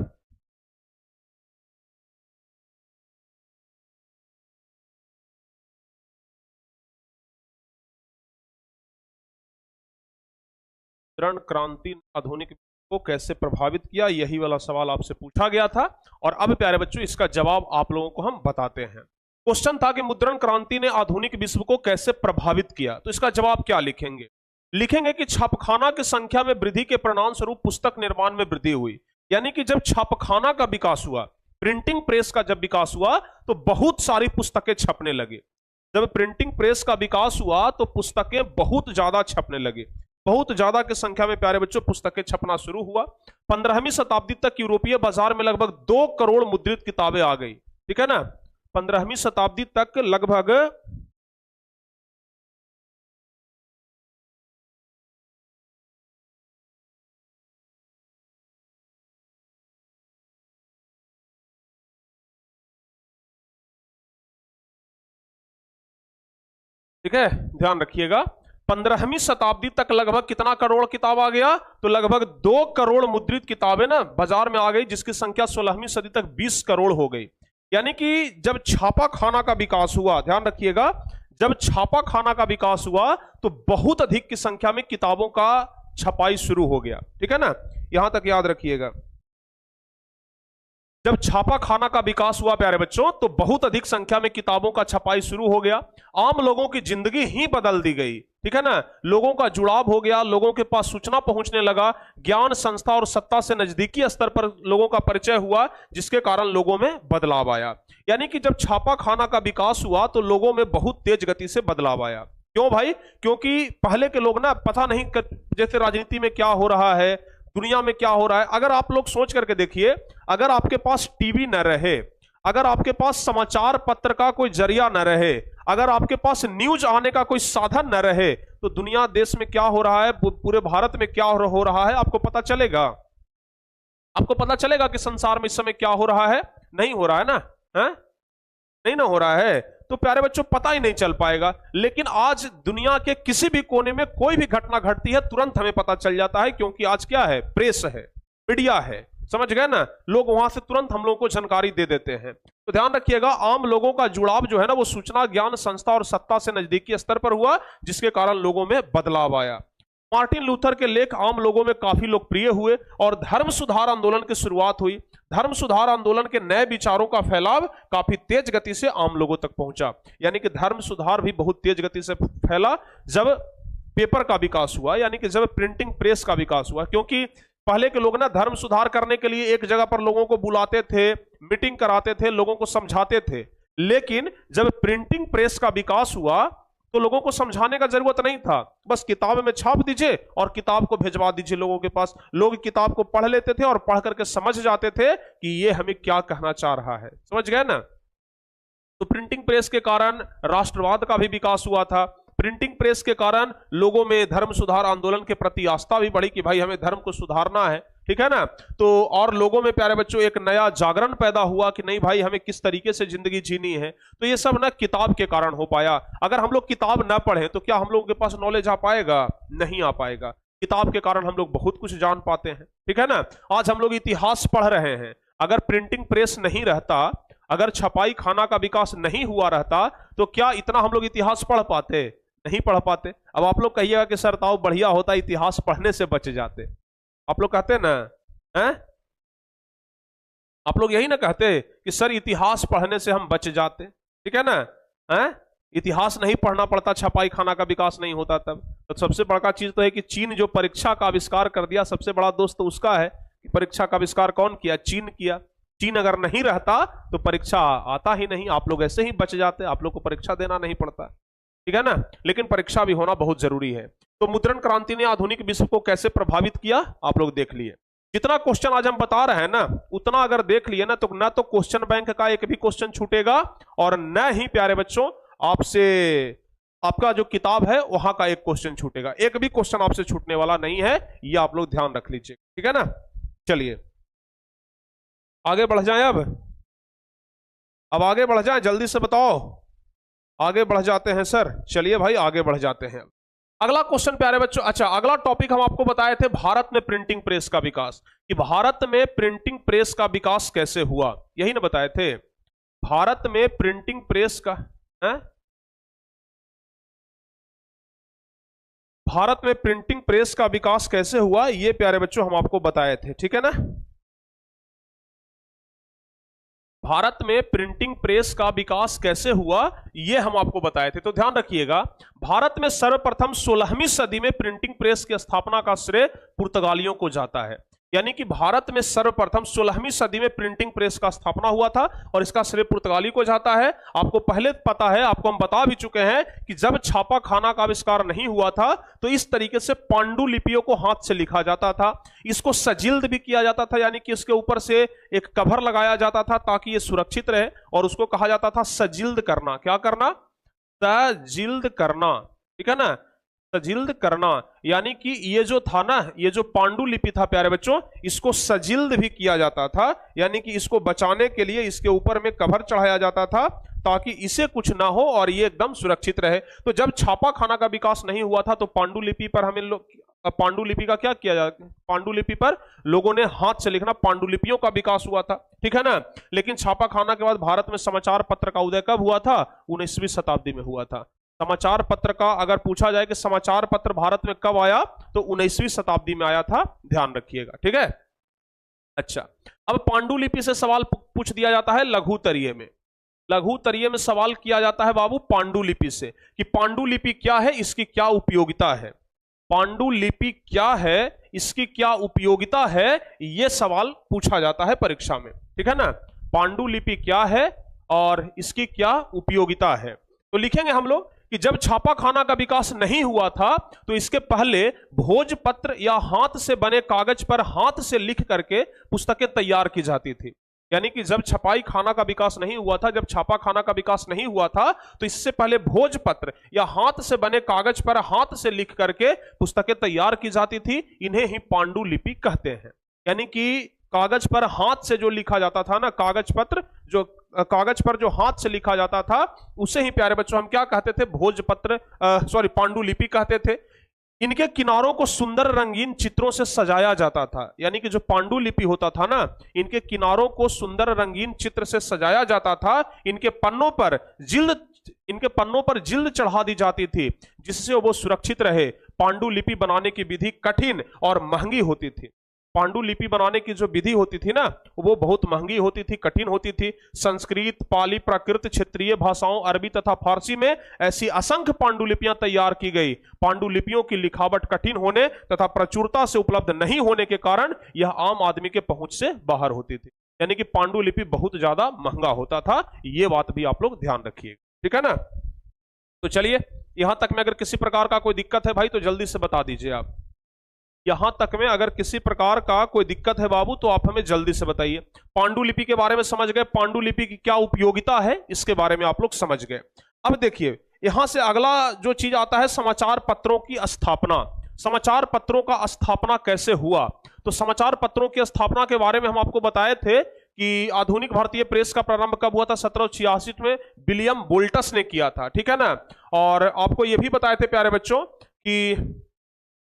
मुद्रण क्रांति आधुनिक को कैसे प्रभावित किया, यही वाला सवाल आपसे पूछा गया था। और अब प्यारे बच्चों इसका जवाब आप लोगों को हम बताते हैं। क्वेश्चन था कि मुद्रण क्रांति ने आधुनिक विश्व को कैसे प्रभावित किया, तो इसका जवाब क्या लिखेंगे? लिखेंगे कि छापखाना की संख्या में वृद्धि के परिणाम स्वरूप पुस्तक निर्माण में वृद्धि हुई। यानी कि जब छापखाना का विकास हुआ, प्रिंटिंग प्रेस का जब विकास हुआ, तो बहुत सारी पुस्तकें छपने लगी। जब प्रिंटिंग प्रेस का विकास हुआ तो पुस्तकें बहुत ज्यादा छपने लगी, बहुत ज्यादा की संख्या में प्यारे बच्चों पुस्तकें छपना शुरू हुआ। 15वीं शताब्दी तक यूरोपीय बाजार में लगभग 2 करोड़ मुद्रित किताबें आ गई। ठीक है ना, 15वीं शताब्दी तक लगभग 15वीं शताब्दी तक लगभग कितना करोड़ किताब आ गया, तो लगभग 2 करोड़ मुद्रित किताबें ना बाजार में आ गई, जिसकी संख्या 16वीं सदी तक 20 करोड़ हो गई। यानी कि जब छापा खाना का विकास हुआ, ध्यान रखिएगा, जब छापा खाना का विकास हुआ तो बहुत अधिक की संख्या में किताबों का छपाई शुरू हो गया। ठीक है ना, यहां तक याद रखिएगा। जब छापा खाना का विकास हुआ प्यारे बच्चों, तो बहुत अधिक संख्या में किताबों का छपाई शुरू हो गया। आम लोगों की जिंदगी ही बदल दी गई। ठीक है ना, लोगों का जुड़ाव हो गया, लोगों के पास सूचना पहुंचने लगा, ज्ञान, संस्था और सत्ता से नजदीकी स्तर पर लोगों का परिचय हुआ, जिसके कारण लोगों में बदलाव आया। यानी कि जब छापा खाना का विकास हुआ तो लोगों में बहुत तेज गति से बदलाव आया। क्यों भाई? क्योंकि पहले के लोग ना पता नहीं, जैसे राजनीति में क्या हो रहा है, दुनिया में क्या हो रहा है, अगर आप लोग सोच करके देखिए, अगर आपके पास टीवी न रहे, अगर आपके पास समाचार पत्र का कोई जरिया न रहे, अगर आपके पास न्यूज आने का कोई साधन न रहे, तो दुनिया देश में क्या हो रहा है, पूरे भारत में क्या हो रहा है, आपको पता चलेगा? आपको पता चलेगा कि संसार में इस समय क्या हो रहा है? नहीं हो रहा है ना, है? नहीं ना हो रहा है, तो प्यारे बच्चों पता ही नहीं चल पाएगा। लेकिन आज दुनिया के किसी भी कोने में कोई भी घटना घटती है, तुरंत हमें पता चल जाता है, क्योंकि आज क्या है? प्रेस है, मीडिया है, समझ गए ना, लोग वहां से तुरंत हम लोगों को जानकारी दे देते हैं। तो ध्यान रखिएगा, आम लोगों का जुड़ाव जो है ना, वो सूचना, ज्ञान, संस्था और सत्ता से नजदीकी स्तर पर हुआ, जिसके कारण लोगों में बदलाव आया। मार्टिन लूथर के लेख आम लोगों में काफी लोकप्रिय हुए और धर्म सुधार आंदोलन की शुरुआत हुई। धर्म सुधार आंदोलन के नए विचारों का फैलाव काफी तेज गति से आम लोगों तक पहुंचा। यानी कि धर्म सुधार भी बहुत तेज गति से फैला जब पेपर का विकास हुआ, यानी कि जब प्रिंटिंग प्रेस का विकास हुआ। क्योंकि पहले के लोग ना धर्म सुधार करने के लिए एक जगह पर लोगों को बुलाते थे, मीटिंग कराते थे, लोगों को समझाते थे। लेकिन जब प्रिंटिंग प्रेस का विकास हुआ तो लोगों को समझाने का जरूरत नहीं था, बस किताब में छाप दीजिए और किताब को भिजवा दीजिए लोगों के पास। लोग किताब को पढ़ लेते थे और पढ़ करके समझ जाते थे कि ये हमें क्या कहना चाह रहा है। समझ गए ना? तो प्रिंटिंग प्रेस के कारण राष्ट्रवाद का भी विकास हुआ था। प्रिंटिंग प्रेस के कारण लोगों में धर्म सुधार आंदोलन के प्रति आस्था भी बढ़ी कि भाई हमें धर्म को सुधारना है। ठीक है ना? तो और लोगों में प्यारे बच्चों एक नया जागरण पैदा हुआ कि नहीं भाई, हमें किस तरीके से जिंदगी जीनी है। तो ये सब ना किताब के कारण हो पाया। अगर हम लोग किताब ना पढ़ें तो क्या हम लोगों के पास नॉलेज आ पाएगा? नहीं आ पाएगा। किताब के कारण हम लोग बहुत कुछ जान पाते हैं। ठीक है ना? आज हम लोग इतिहास पढ़ रहे हैं। अगर प्रिंटिंग प्रेस नहीं रहता, अगर छपाई खाना का विकास नहीं हुआ रहता, तो क्या इतना हम लोग इतिहास पढ़ पाते? नहीं पढ़ पाते। अब आप लोग कहिएगा कि सर ताऊ बढ़िया होता इतिहास पढ़ने से बच जाते। आप लोग कहते ना, हैं? आप लोग यही ना कहते कि सर इतिहास पढ़ने से हम बच जाते। ठीक है ना? हैं? इतिहास नहीं पढ़ना पड़ता, छपाई खाना का विकास नहीं होता तब। तो सबसे बड़ा चीज तो है कि चीन जो परीक्षा का आविष्कार कर दिया, सबसे बड़ा दोस्त तो उसका है कि परीक्षा का आविष्कार कौन किया? चीन किया। चीन अगर नहीं रहता तो परीक्षा आता ही नहीं, आप लोग ऐसे ही बच जाते, आप लोग को परीक्षा देना नहीं पड़ता। ठीक है ना? लेकिन परीक्षा भी होना बहुत जरूरी है। तो मुद्रण क्रांति ने आधुनिक विश्व को कैसे प्रभावित किया, आप लोग देख लिए। जितना क्वेश्चन आज हम बता रहे हैं ना, उतना अगर देख लिए ना तो न तो क्वेश्चन बैंक का एक भी क्वेश्चन छूटेगा, और न ही प्यारे बच्चों आपसे आपका जो किताब है वहां का एक क्वेश्चन छूटेगा। एक भी क्वेश्चन आपसे छूटने वाला नहीं है, ये आप लोग ध्यान रख लीजिए। ठीक है ना? चलिए आगे बढ़ जाएं। अब आगे बढ़ जाएं, जल्दी से बताओ। आगे बढ़ जाते हैं सर। चलिए भाई आगे बढ़ जाते हैं। अगला क्वेश्चन प्यारे बच्चों, अच्छा अगला टॉपिक हम आपको बताए थे भारत में प्रिंटिंग प्रेस का विकास, कि भारत में प्रिंटिंग प्रेस का विकास कैसे हुआ, यही ना बताए थे। भारत में प्रिंटिंग प्रेस का भारत में प्रिंटिंग प्रेस का विकास कैसे हुआ, ये प्यारे बच्चों हम आपको बताए थे, ठीक है ना। भारत में प्रिंटिंग प्रेस का विकास कैसे हुआ ये हम आपको बताए थे। तो ध्यान रखिएगा, भारत में सर्वप्रथम 16वीं सदी में प्रिंटिंग प्रेस की स्थापना का श्रेय पुर्तगालियों को जाता है। यानी कि भारत में सर्वप्रथम 16वीं सदी में प्रिंटिंग प्रेस का स्थापना हुआ था और इसका श्रेय पुर्तगाली को जाता है। आपको पहले पता है, आपको हम बता भी चुके हैं कि जब छापा खाना का आविष्कार नहीं हुआ था तो इस तरीके से पांडुलिपियों को हाथ से लिखा जाता था। इसको सजिल्द भी किया जाता था, यानी कि इसके ऊपर से एक कवर लगाया जाता था ताकि ये सुरक्षित रहे, और उसको कहा जाता था सजिल्द करना। क्या करना? सजिल्द करना, ठीक है ना, सजिल्द करना। यानी कि ये जो था ना, ये जो पांडुलिपि था प्यारे बच्चों, इसको सजिल्द भी किया जाता था, यानी कि इसको बचाने के लिए इसके ऊपर में कवर चढ़ाया जाता था ताकि इसे कुछ ना हो और ये एकदम सुरक्षित रहे। तो जब छापा खाना का विकास नहीं हुआ था तो पांडुलिपि पर हमें पांडुलिपि का क्या किया जाता, पांडुलिपि पर लोगों ने हाथ से लिखना, पांडुलिपियों का विकास हुआ था, ठीक है ना। लेकिन छापा खाना के बाद भारत में समाचार पत्र का उदय कब हुआ था? 19वीं शताब्दी में हुआ था। समाचार पत्र का अगर पूछा जाए कि समाचार पत्र भारत में कब आया, तो 19वीं शताब्दी में आया था, ध्यान रखिएगा, ठीक है। अच्छा, अब पांडुलिपि से सवाल पूछ दिया जाता है लघुतरीय में। लघुतरीय में सवाल किया जाता है बाबू पांडुलिपि से कि पांडुलिपि क्या है, इसकी क्या उपयोगिता है। पांडुलिपि क्या है, इसकी क्या उपयोगिता है, यह सवाल पूछा जाता है परीक्षा में, ठीक है ना। पांडुलिपि क्या है और इसकी क्या उपयोगिता है। तो लिखेंगे हम लोग कि जब छापा खाना का विकास नहीं हुआ था तो इसके पहले भोजपत्र या हाथ से बने कागज पर हाथ से लिख करके पुस्तकें तैयार की जाती थी। यानी कि जब छपाई खाना का विकास नहीं हुआ था, जब छापा खाना का विकास नहीं हुआ था, तो इससे पहले भोजपत्र या हाथ से बने कागज पर हाथ से लिख करके पुस्तकें तैयार की जाती थी। इन्हें ही पांडुलिपि कहते हैं। यानी कि कागज पर हाथ से जो लिखा जाता था ना, कागज पत्र, जो कागज पर जो हाथ से लिखा जाता था, उसे ही प्यारे बच्चों हम क्या कहते थे? भोजपत्र, पांडुलिपि कहते थे। इनके किनारों को सुंदर रंगीन चित्रों से सजाया जाता था। यानी कि जो पांडुलिपि होता था ना, इनके किनारों को सुंदर रंगीन चित्र से सजाया जाता था। इनके पन्नों पर जिल्द चढ़ा दी जाती थी जिससे वो सुरक्षित रहे। पांडुलिपि बनाने की विधि कठिन और महंगी होती थी। पांडुलिपि बनाने की जो विधि होती थी ना, वो बहुत महंगी होती थी, कठिन होती थी। संस्कृत, पाली, प्राकृत, क्षेत्रीय भाषाओं, अरबी तथा फारसी में ऐसी असंख्य पांडुलिपियां तैयार की गई। पांडुलिपियों की लिखावट कठिन होने तथा प्रचुरता से उपलब्ध नहीं होने के कारण यह आम आदमी के पहुंच से बाहर होती थी। यानी कि पांडुलिपि बहुत ज्यादा महंगा होता था, ये बात भी आप लोग ध्यान रखिएगा, ठीक है ना। तो चलिए, यहां तक में अगर किसी प्रकार का कोई दिक्कत है भाई तो जल्दी से बता दीजिए आप। यहां तक में अगर किसी प्रकार का कोई दिक्कत है बाबू तो आप हमें जल्दी से बताइए। पांडुलिपि के बारे में समझ गए, पांडुलिपि की क्या उपयोगिता है इसके बारे में आप लोग समझ गए। अब देखिए, यहां से अगला जो चीज आता है समाचार पत्रों की स्थापना। समाचार पत्रों का स्थापना कैसे हुआ? तो समाचार पत्रों की स्थापना के बारे में हम आपको बताए थे कि आधुनिक भारतीय प्रेस का प्रारंभ कब हुआ था? 1786 में विलियम बोल्टस ने किया था, ठीक है ना। और आपको यह भी बताए थे प्यारे बच्चों कि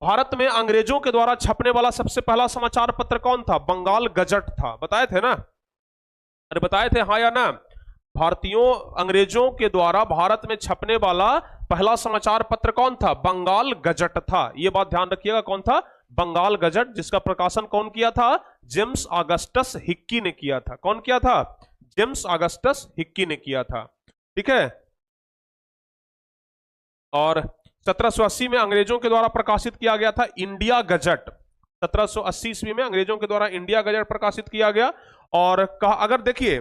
भारत में अंग्रेजों के द्वारा छपने वाला सबसे पहला समाचार पत्र कौन था? बंगाल गजट था। बताए थे ना? अरे बताए थे, हाँ या ना? भारतीयों, अंग्रेजों के द्वारा भारत में छपने वाला पहला समाचार पत्र कौन था? बंगाल गजट था। यह बात ध्यान रखिएगा, कौन था? बंगाल गजट, जिसका प्रकाशन कौन किया था? जेम्स ऑगस्टस हिक्की ने किया था। कौन किया था? जेम्स ऑगस्टस हिक्की ने किया था, ठीक है। और 1780 में अंग्रेजों के द्वारा प्रकाशित किया गया था इंडिया गजट। 1780 ईस्वी में अंग्रेजों के द्वारा इंडिया गजट प्रकाशित किया गया। और कहा, अगर देखिए,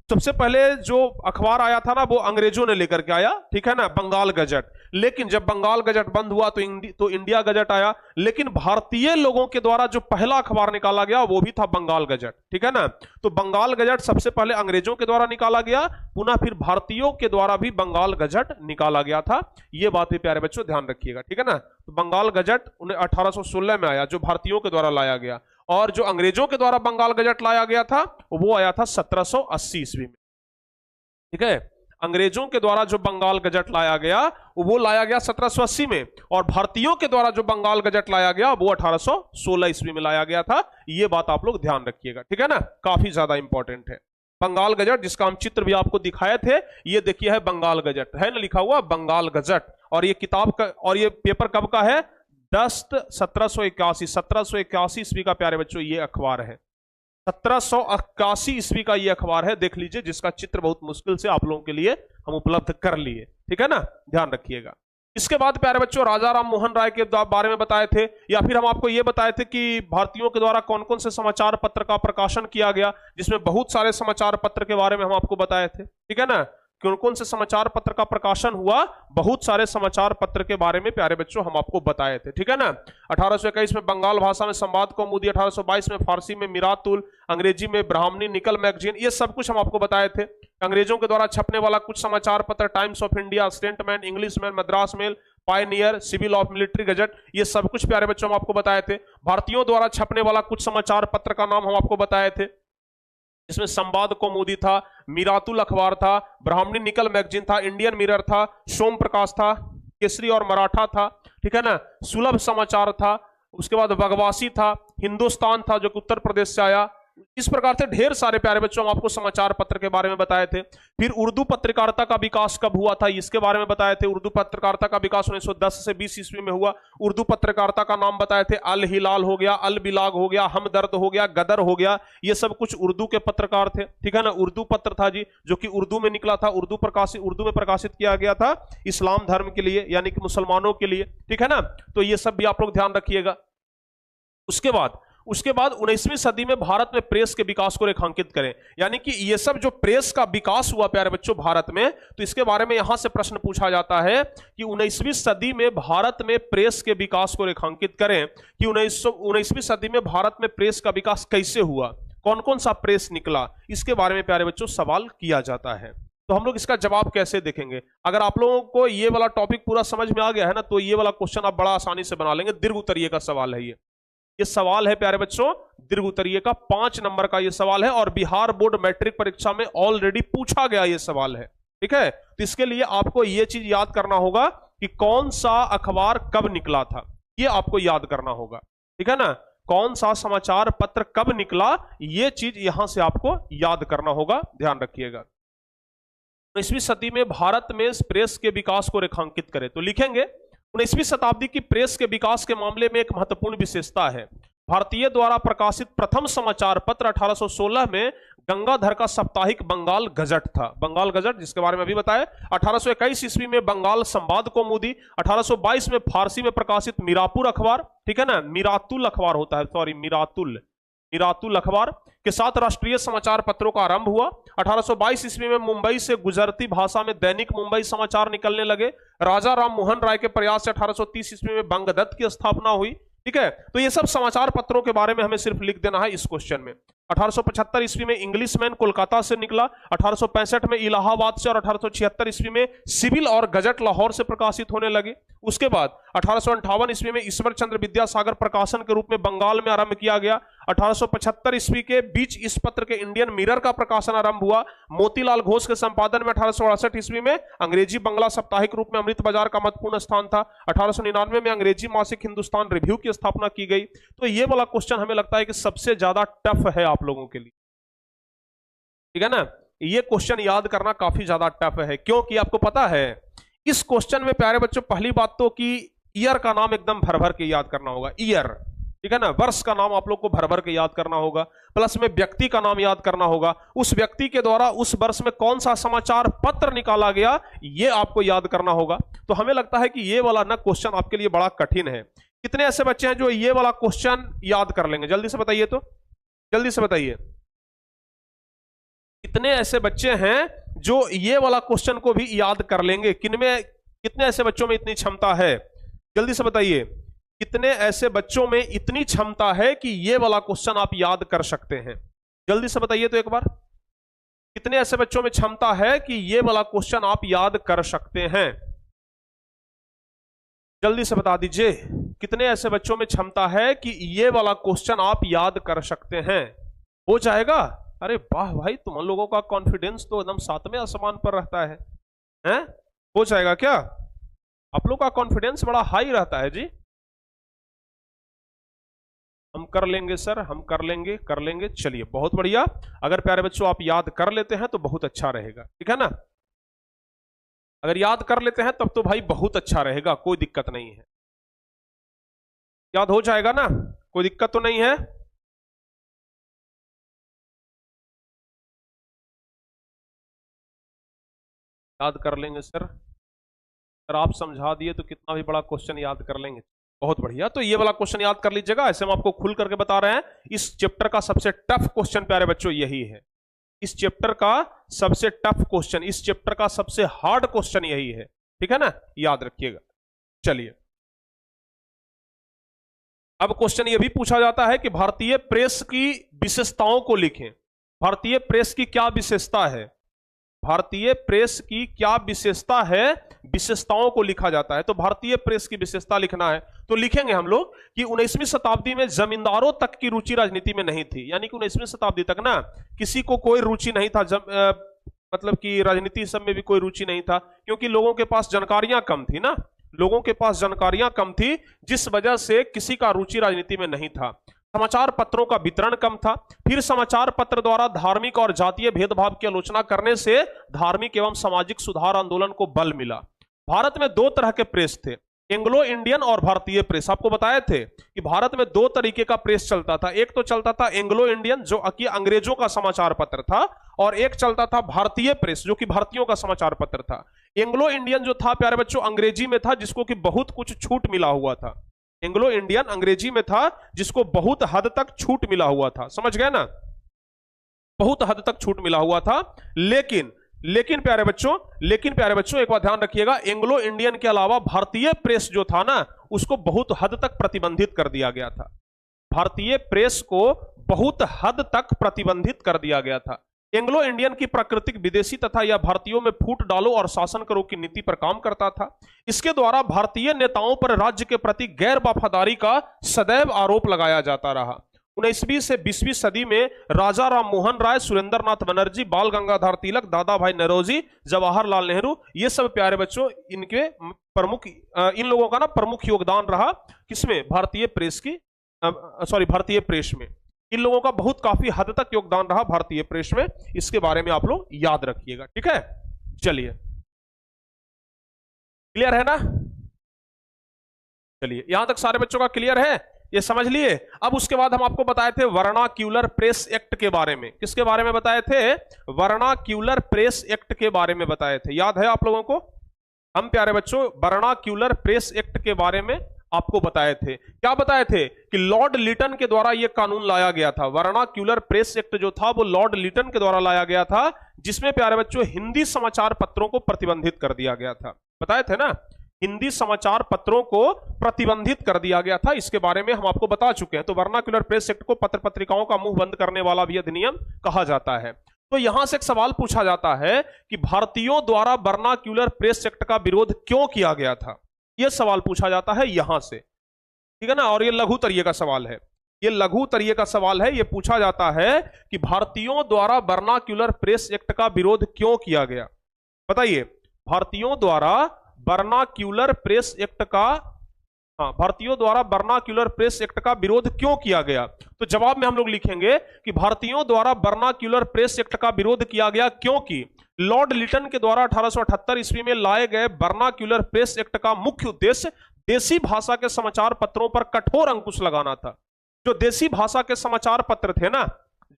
सबसे पहले जो अखबार आया था ना, वो अंग्रेजों ने लेकर के आया, ठीक है ना, बंगाल गजट। लेकिन जब बंगाल गजट बंद हुआ तो इंडिया गजट आया। लेकिन भारतीय लोगों के द्वारा जो पहला अखबार निकाला गया वो भी था बंगाल गजट, ठीक है ना। तो बंगाल गजट सबसे पहले अंग्रेजों के द्वारा निकाला गया, पुनः फिर भारतीयों के द्वारा भी बंगाल गजट निकाला गया था। ये बात भी प्यारे बच्चों ध्यान रखिएगा, ठीक है ना। तो बंगाल गजट 1816 में आया, जो भारतीयों के द्वारा लाया गया। और जो अंग्रेजों के द्वारा बंगाल गजट लाया गया था वो आया था 1780 ईस्वी में, ठीक है। अंग्रेजों के द्वारा जो बंगाल गजट लाया गया वो लाया गया 1780 में, और भारतीयों के द्वारा जो बंगाल गजट लाया गया वो 1816 ईस्वी में लाया गया था। ये बात आप लोग ध्यान रखिएगा, ठीक है ना, काफी ज्यादा इंपॉर्टेंट है। बंगाल गजट, जिसका हम चित्र भी आपको दिखाए थे, ये देखिए है बंगाल गजट, है ना, लिखा हुआ बंगाल गजट। और ये किताब का, और ये पेपर कब का है? दस्त 1781 ईस्वी का प्यारे बच्चों ये अखबार है। 1781 ईस्वी का ये अखबार है, देख लीजिए, जिसका चित्र बहुत मुश्किल से आप लोगों के लिए हम उपलब्ध कर लिए। ठीक है ना, ध्यान रखिएगा। इसके बाद प्यारे बच्चों राजा राम मोहन राय के बारे में बताए थे, या फिर हम आपको यह बताए थे कि भारतीयों के द्वारा कौन कौन से समाचार पत्र का प्रकाशन किया गया, जिसमें बहुत सारे समाचार पत्र के बारे में हम आपको बताए थे। ठीक है ना, कौन कौन से समाचार पत्र का प्रकाशन हुआ, बहुत सारे समाचार पत्र के बारे में प्यारे बच्चों हम आपको बताए थे। ठीक है ना, 1821 में बंगाल भाषा में संवाद कौमुदी, 1822 में फारसी में मिरातुल, अंग्रेजी में ब्राह्मणी निकल मैगजीन, ये सब कुछ हम आपको बताए थे। अंग्रेजों के द्वारा छपने वाला कुछ समाचार पत्र, Times of India, Statesman, Englishman, Madras Mail, Pioneer, Civil of Military Gazette, ये सब कुछ प्यारे बच्चों हम आपको बताए थे। भारतीयों द्वारा छपने वाला कुछ समाचार पत्र का नाम हम आपको बताए थे, इसमें संवाद कौमुदी था, मिरातुल अखबार था, ब्राह्मणी निकल मैगजीन था, इंडियन मिरर था, सोम प्रकाश था, केसरी और मराठा था। ठीक है ना, सुलभ समाचार था, उसके बाद बगवासी था, हिंदुस्तान था जो कि उत्तर प्रदेश से आया। इस प्रकार से ढेर सारे प्यारे बच्चों हम आपको समाचार पत्र के बारे में बताए थे। फिर उर्दू पत्रकारिता का विकास कब हुआ था, इसके बारे में बताए थे। उर्दू पत्रकारिता का विकास 1910 से 20 ईस्वी में हुआ। उर्दू पत्रकारिता का नाम बताए थे, अल हिलाल हो गया, अल बिलाग हो गया, हमदर्द हो गया, गदर हो गया, ये सब कुछ उर्दू के पत्रकार थे। ठीक है ना, उर्दू पत्र था जी, जो कि उर्दू में निकला था, उर्दू में प्रकाशित किया गया था इस्लाम धर्म के लिए, यानी कि मुसलमानों के लिए। ठीक है ना, तो ये सब भी आप लोग ध्यान रखिएगा। उसके बाद 19वीं सदी में भारत में प्रेस के विकास को रेखांकित करें, यानी कि ये सब जो प्रेस का विकास हुआ प्यारे बच्चों भारत में, तो इसके बारे में यहां से प्रश्न पूछा जाता है कि 19वीं सदी में भारत में प्रेस के विकास को रेखांकित करें कि 19वीं सदी में भारत में प्रेस का विकास कैसे हुआ, कौन कौन सा प्रेस निकला, इसके बारे में प्यारे बच्चों सवाल किया जाता है। तो हम लोग इसका जवाब कैसे देखेंगे? अगर आप लोगों को ये वाला टॉपिक पूरा समझ में आ गया है ना, तो ये वाला क्वेश्चन आप बड़ा आसानी से बना लेंगे। दीर्घ उत्तरीय का सवाल है ये सवाल है प्यारे बच्चों, दीर्घ उत्तरीय का 5 नंबर का ये सवाल है, और बिहार बोर्ड मैट्रिक परीक्षा में ऑलरेडी पूछा गया ये सवाल है। ठीक है, तो इसके लिए आपको ये चीज याद करना होगा कि कौन सा अखबार कब निकला था, ये आपको याद करना होगा। ठीक है ना, कौन सा समाचार पत्र कब निकला, ये चीज यहां से आपको याद करना होगा, ध्यान रखिएगा। 19वीं सदी में भारत में प्रेस के विकास को रेखांकित करें, तो लिखेंगे 19वीं शताब्दी की प्रेस के विकास के मामले में एक महत्वपूर्ण विशेषता है। भारतीय द्वारा प्रकाशित प्रथम समाचार पत्र 1816 में गंगाधर का साप्ताहिक बंगाल गजट था। बंगाल गजट, जिसके बारे में अभी बताया। 1821 ईस्वी में बंगाल संवाद कौमुदी, 1822 में फारसी में प्रकाशित मीरापुर अखबार, ठीक है ना, मिरातुल अखबार होता है, सॉरी मिरातुल अखबार के साथ राष्ट्रीय समाचार पत्रों का आरंभ हुआ। 1822 ईस्वी में मुंबई से गुजरती भाषा में दैनिक मुंबई समाचार निकलने लगे। राजा राम मोहन राय के प्रयास से 1830 ईस्वी में बंगदत्त की स्थापना हुई। ठीक है, तो ये सब समाचार पत्रों के बारे में हमें सिर्फ लिख देना है इस क्वेश्चन में। 1875 ईस्वी में इंग्लिशमैन कोलकाता से निकला, 1865 में इलाहाबाद से, और 1876 ईस्वी में सिविल और गजट लाहौर से प्रकाशित होने लगे। उसके बाद 1858 ईस्वी में ईश्वर चंद्र विद्यासागर प्रकाशन के रूप में बंगाल में आरंभ किया गया। 1875 ईस्वी के बीच इस पत्र के इंडियन मिरर का प्रकाशन आरंभ हुआ। मोतीलाल घोष के संपादन में 1868 ईस्वी में अंग्रेजी बंगला साप्ताहिक रूप में अमृत बाजार का महत्वपूर्ण स्थान था। 1899 में अंग्रेजी मासिक हिंदुस्तान रिव्यू की स्थापना की गई। तो ये वाला क्वेश्चन हमें लगता है कि सबसे ज्यादा टफ है आप लोगों के लिए, ठीक है ना। ये क्वेश्चन याद करना काफी ज्यादा टफ है, क्योंकि आपको पता है इस क्वेश्चन में प्यारे बच्चों पहली बात तो कि ईयर का नाम एकदम भर भर के याद करना होगा, ईयर, ठीक है ना। वर्ष का नाम आप लोग को भर भर के याद करना होगा, प्लस में व्यक्ति का नाम याद करना होगा, उस व्यक्ति के द्वारा उस वर्ष में कौन सा समाचार पत्र निकाला गया ये आपको याद करना होगा। तो हमें लगता है कि ये वाला ना क्वेश्चन आपके लिए बड़ा कठिन है। कितने ऐसे बच्चे हैं जो ये वाला क्वेश्चन याद कर लेंगे? जल्दी से बताइए, तो जल्दी से बताइए कितने ऐसे बच्चे हैं जो ये वाला क्वेश्चन को भी याद कर लेंगे? कितने ऐसे बच्चों में इतनी क्षमता है? जल्दी से बताइए कितने ऐसे बच्चों में इतनी क्षमता है कि ये वाला क्वेश्चन आप याद कर सकते हैं? जल्दी से बताइए तो एक बार, कितने ऐसे बच्चों में क्षमता है कि ये वाला क्वेश्चन आप याद कर सकते हैं? जल्दी से बता दीजिए कितने ऐसे बच्चों में क्षमता है कि ये वाला क्वेश्चन आप याद कर सकते हैं? हो जाएगा? अरे वाह भाई, तुम लोगों का कॉन्फिडेंस तो एकदम 7वें आसमान पर रहता है, हैं? हो जाएगा क्या? आप लोग का कॉन्फिडेंस बड़ा हाई रहता है जी। हम कर लेंगे सर, हम कर लेंगे। चलिए बहुत बढ़िया। अगर प्यारे बच्चों आप याद कर लेते हैं तो बहुत अच्छा रहेगा, ठीक है ना। अगर याद कर लेते हैं तब तो भाई बहुत अच्छा रहेगा, कोई दिक्कत नहीं है। याद हो जाएगा ना, कोई दिक्कत तो नहीं है? याद कर लेंगे सर, अगर आप समझा दिए तो कितना भी बड़ा क्वेश्चन याद कर लेंगे। बहुत बढ़िया, तो ये वाला क्वेश्चन याद कर लीजिएगा, ऐसे हम आपको खुल करके बता रहे हैं। इस चैप्टर का सबसे टफ क्वेश्चन प्यारे बच्चों यही है, इस चैप्टर का सबसे टफ क्वेश्चन, इस चैप्टर का सबसे हार्ड क्वेश्चन यही है, ठीक है ना, याद रखिएगा। चलिए, अब क्वेश्चन ये भी पूछा जाता है कि भारतीय प्रेस की विशेषताओं को लिखें। भारतीय प्रेस की क्या विशेषता है? भारतीय प्रेस की क्या विशेषता है, विशेषताओं को लिखा जाता है। तो भारतीय प्रेस की विशेषता लिखना है तो लिखेंगे हम लोग कि 19वीं शताब्दी में जमींदारों तक की रुचि राजनीति में नहीं थी, यानी कि 19वीं शताब्दी तक ना किसी को कोई रुचि नहीं था, मतलब कि राजनीति सब में भी कोई रुचि नहीं था, क्योंकि लोगों के पास जानकारियां कम थी ना, लोगों के पास जानकारियां कम थी, जिस वजह से किसी का रुचि राजनीति में नहीं था। समाचार पत्रों का वितरण कम था, फिर समाचार पत्र द्वारा धार्मिक और जातीय भेदभाव की आलोचना करने से धार्मिक एवं सामाजिक सुधार आंदोलन को बल मिला। भारत में दो तरह के प्रेस थे, एंग्लो इंडियन और भारतीय प्रेस। आपको बताए थे कि भारत में दो तरीके का प्रेस चलता था, एक तो चलता था एंग्लो इंडियन जो कि अंग्रेजों का समाचार पत्र था, और एक चलता था भारतीय प्रेस जो कि भारतीयों का समाचार पत्र था। एंग्लो इंडियन जो था प्यारे बच्चों अंग्रेजी में था, जिसको कि बहुत कुछ छूट मिला हुआ था। एंग्लो इंडियन अंग्रेजी में था जिसको बहुत हद तक छूट मिला हुआ था, समझ गए ना, बहुत हद तक छूट मिला हुआ था। लेकिन प्यारे बच्चों एक बात ध्यान रखिएगा, एंग्लो इंडियन के अलावा भारतीय प्रेस जो था ना उसको बहुत हद तक प्रतिबंधित कर दिया गया था। भारतीय प्रेस को बहुत हद तक प्रतिबंधित कर दिया गया था। एंग्लो इंडियन की प्राकृतिक विदेशी तथा यह भारतीयों में फूट डालो और शासन करो की नीति पर काम करता था। इसके द्वारा भारतीय नेताओं पर राज्य के प्रति गैर वफादारी का सदैव आरोप लगाया जाता रहा। 19वीं से 20वीं सदी में राजा राम मोहन राय, सुरेंद्रनाथ बनर्जी, बाल गंगाधर तिलक, दादा भाई नौरोजी, जवाहरलाल नेहरू, ये सब प्यारे बच्चों इनके प्रमुख, इन लोगों का ना प्रमुख योगदान रहा किसमें, भारतीय प्रेस की, भारतीय प्रेस में। इन लोगों का बहुत काफी हद तक योगदान रहा भारतीय प्रेस में, इसके बारे में आप लोग याद रखिएगा, ठीक है। चलिए, क्लियर है ना? चलिए, यहां तक सारे बच्चों का क्लियर है, ये समझ लिए। अब उसके बाद हम आपको बताए थे वर्नाक्यूलर प्रेस एक्ट के बारे में। किसके बारे में बताए थे? वर्नाक्यूलर प्रेस एक्ट के बारे में बताए थे, याद है आप लोगों को? हम प्यारे बच्चों वर्नाक्यूलर प्रेस एक्ट के बारे में आपको बताए थे। क्या बताए थे? कि लॉर्ड लिटन के द्वारा यह कानून लाया गया था। वर्नाक्यूलर प्रेस एक्ट जो था वो लॉर्ड लिटन के द्वारा लाया गया था, जिसमें प्यारे बच्चों हिंदी समाचार पत्रों को प्रतिबंधित कर दिया गया था। बताए थे ना, हिंदी समाचार पत्रों को प्रतिबंधित कर दिया गया था, इसके बारे में हम आपको बता चुके हैं। तो वर्नाक्यूलर प्रेस एक्ट को पत्र पत्रिकाओं का मुंह बंद करने वाला भी अधिनियम कहा जाता है। तो यहां से एक सवाल पूछा जाता है कि भारतीयों द्वारा वर्नाक्यूलर प्रेस एक्ट का विरोध क्यों किया गया था, यह सवाल पूछा जाता है यहां से, ठीक है ना। और यह लघु तरीके का सवाल है, यह लघु तरीके का सवाल है। यह पूछा जाता है कि भारतीयों द्वारा वर्नाक्यूलर प्रेस एक्ट का विरोध क्यों किया गया, बताइए। भारतीयों द्वारा वर्नाक्यूलर प्रेस एक्ट का, भारतीयों द्वारा वर्नाक्यूलर प्रेस एक्ट का विरोध क्यों किया गया? तो जवाब में हम लोग लिखेंगे कि भारतीयों द्वारा वर्नाक्यूलर प्रेस एक्ट का विरोध किया गया क्योंकि लॉर्ड लिटन के द्वारा 1878 ईस्वी में लाए गए वर्नाक्यूलर प्रेस एक्ट का मुख्य उद्देश्य देसी भाषा के समाचार पत्रों पर कठोर अंकुश लगाना था। जो देसी भाषा के समाचार पत्र थे ना,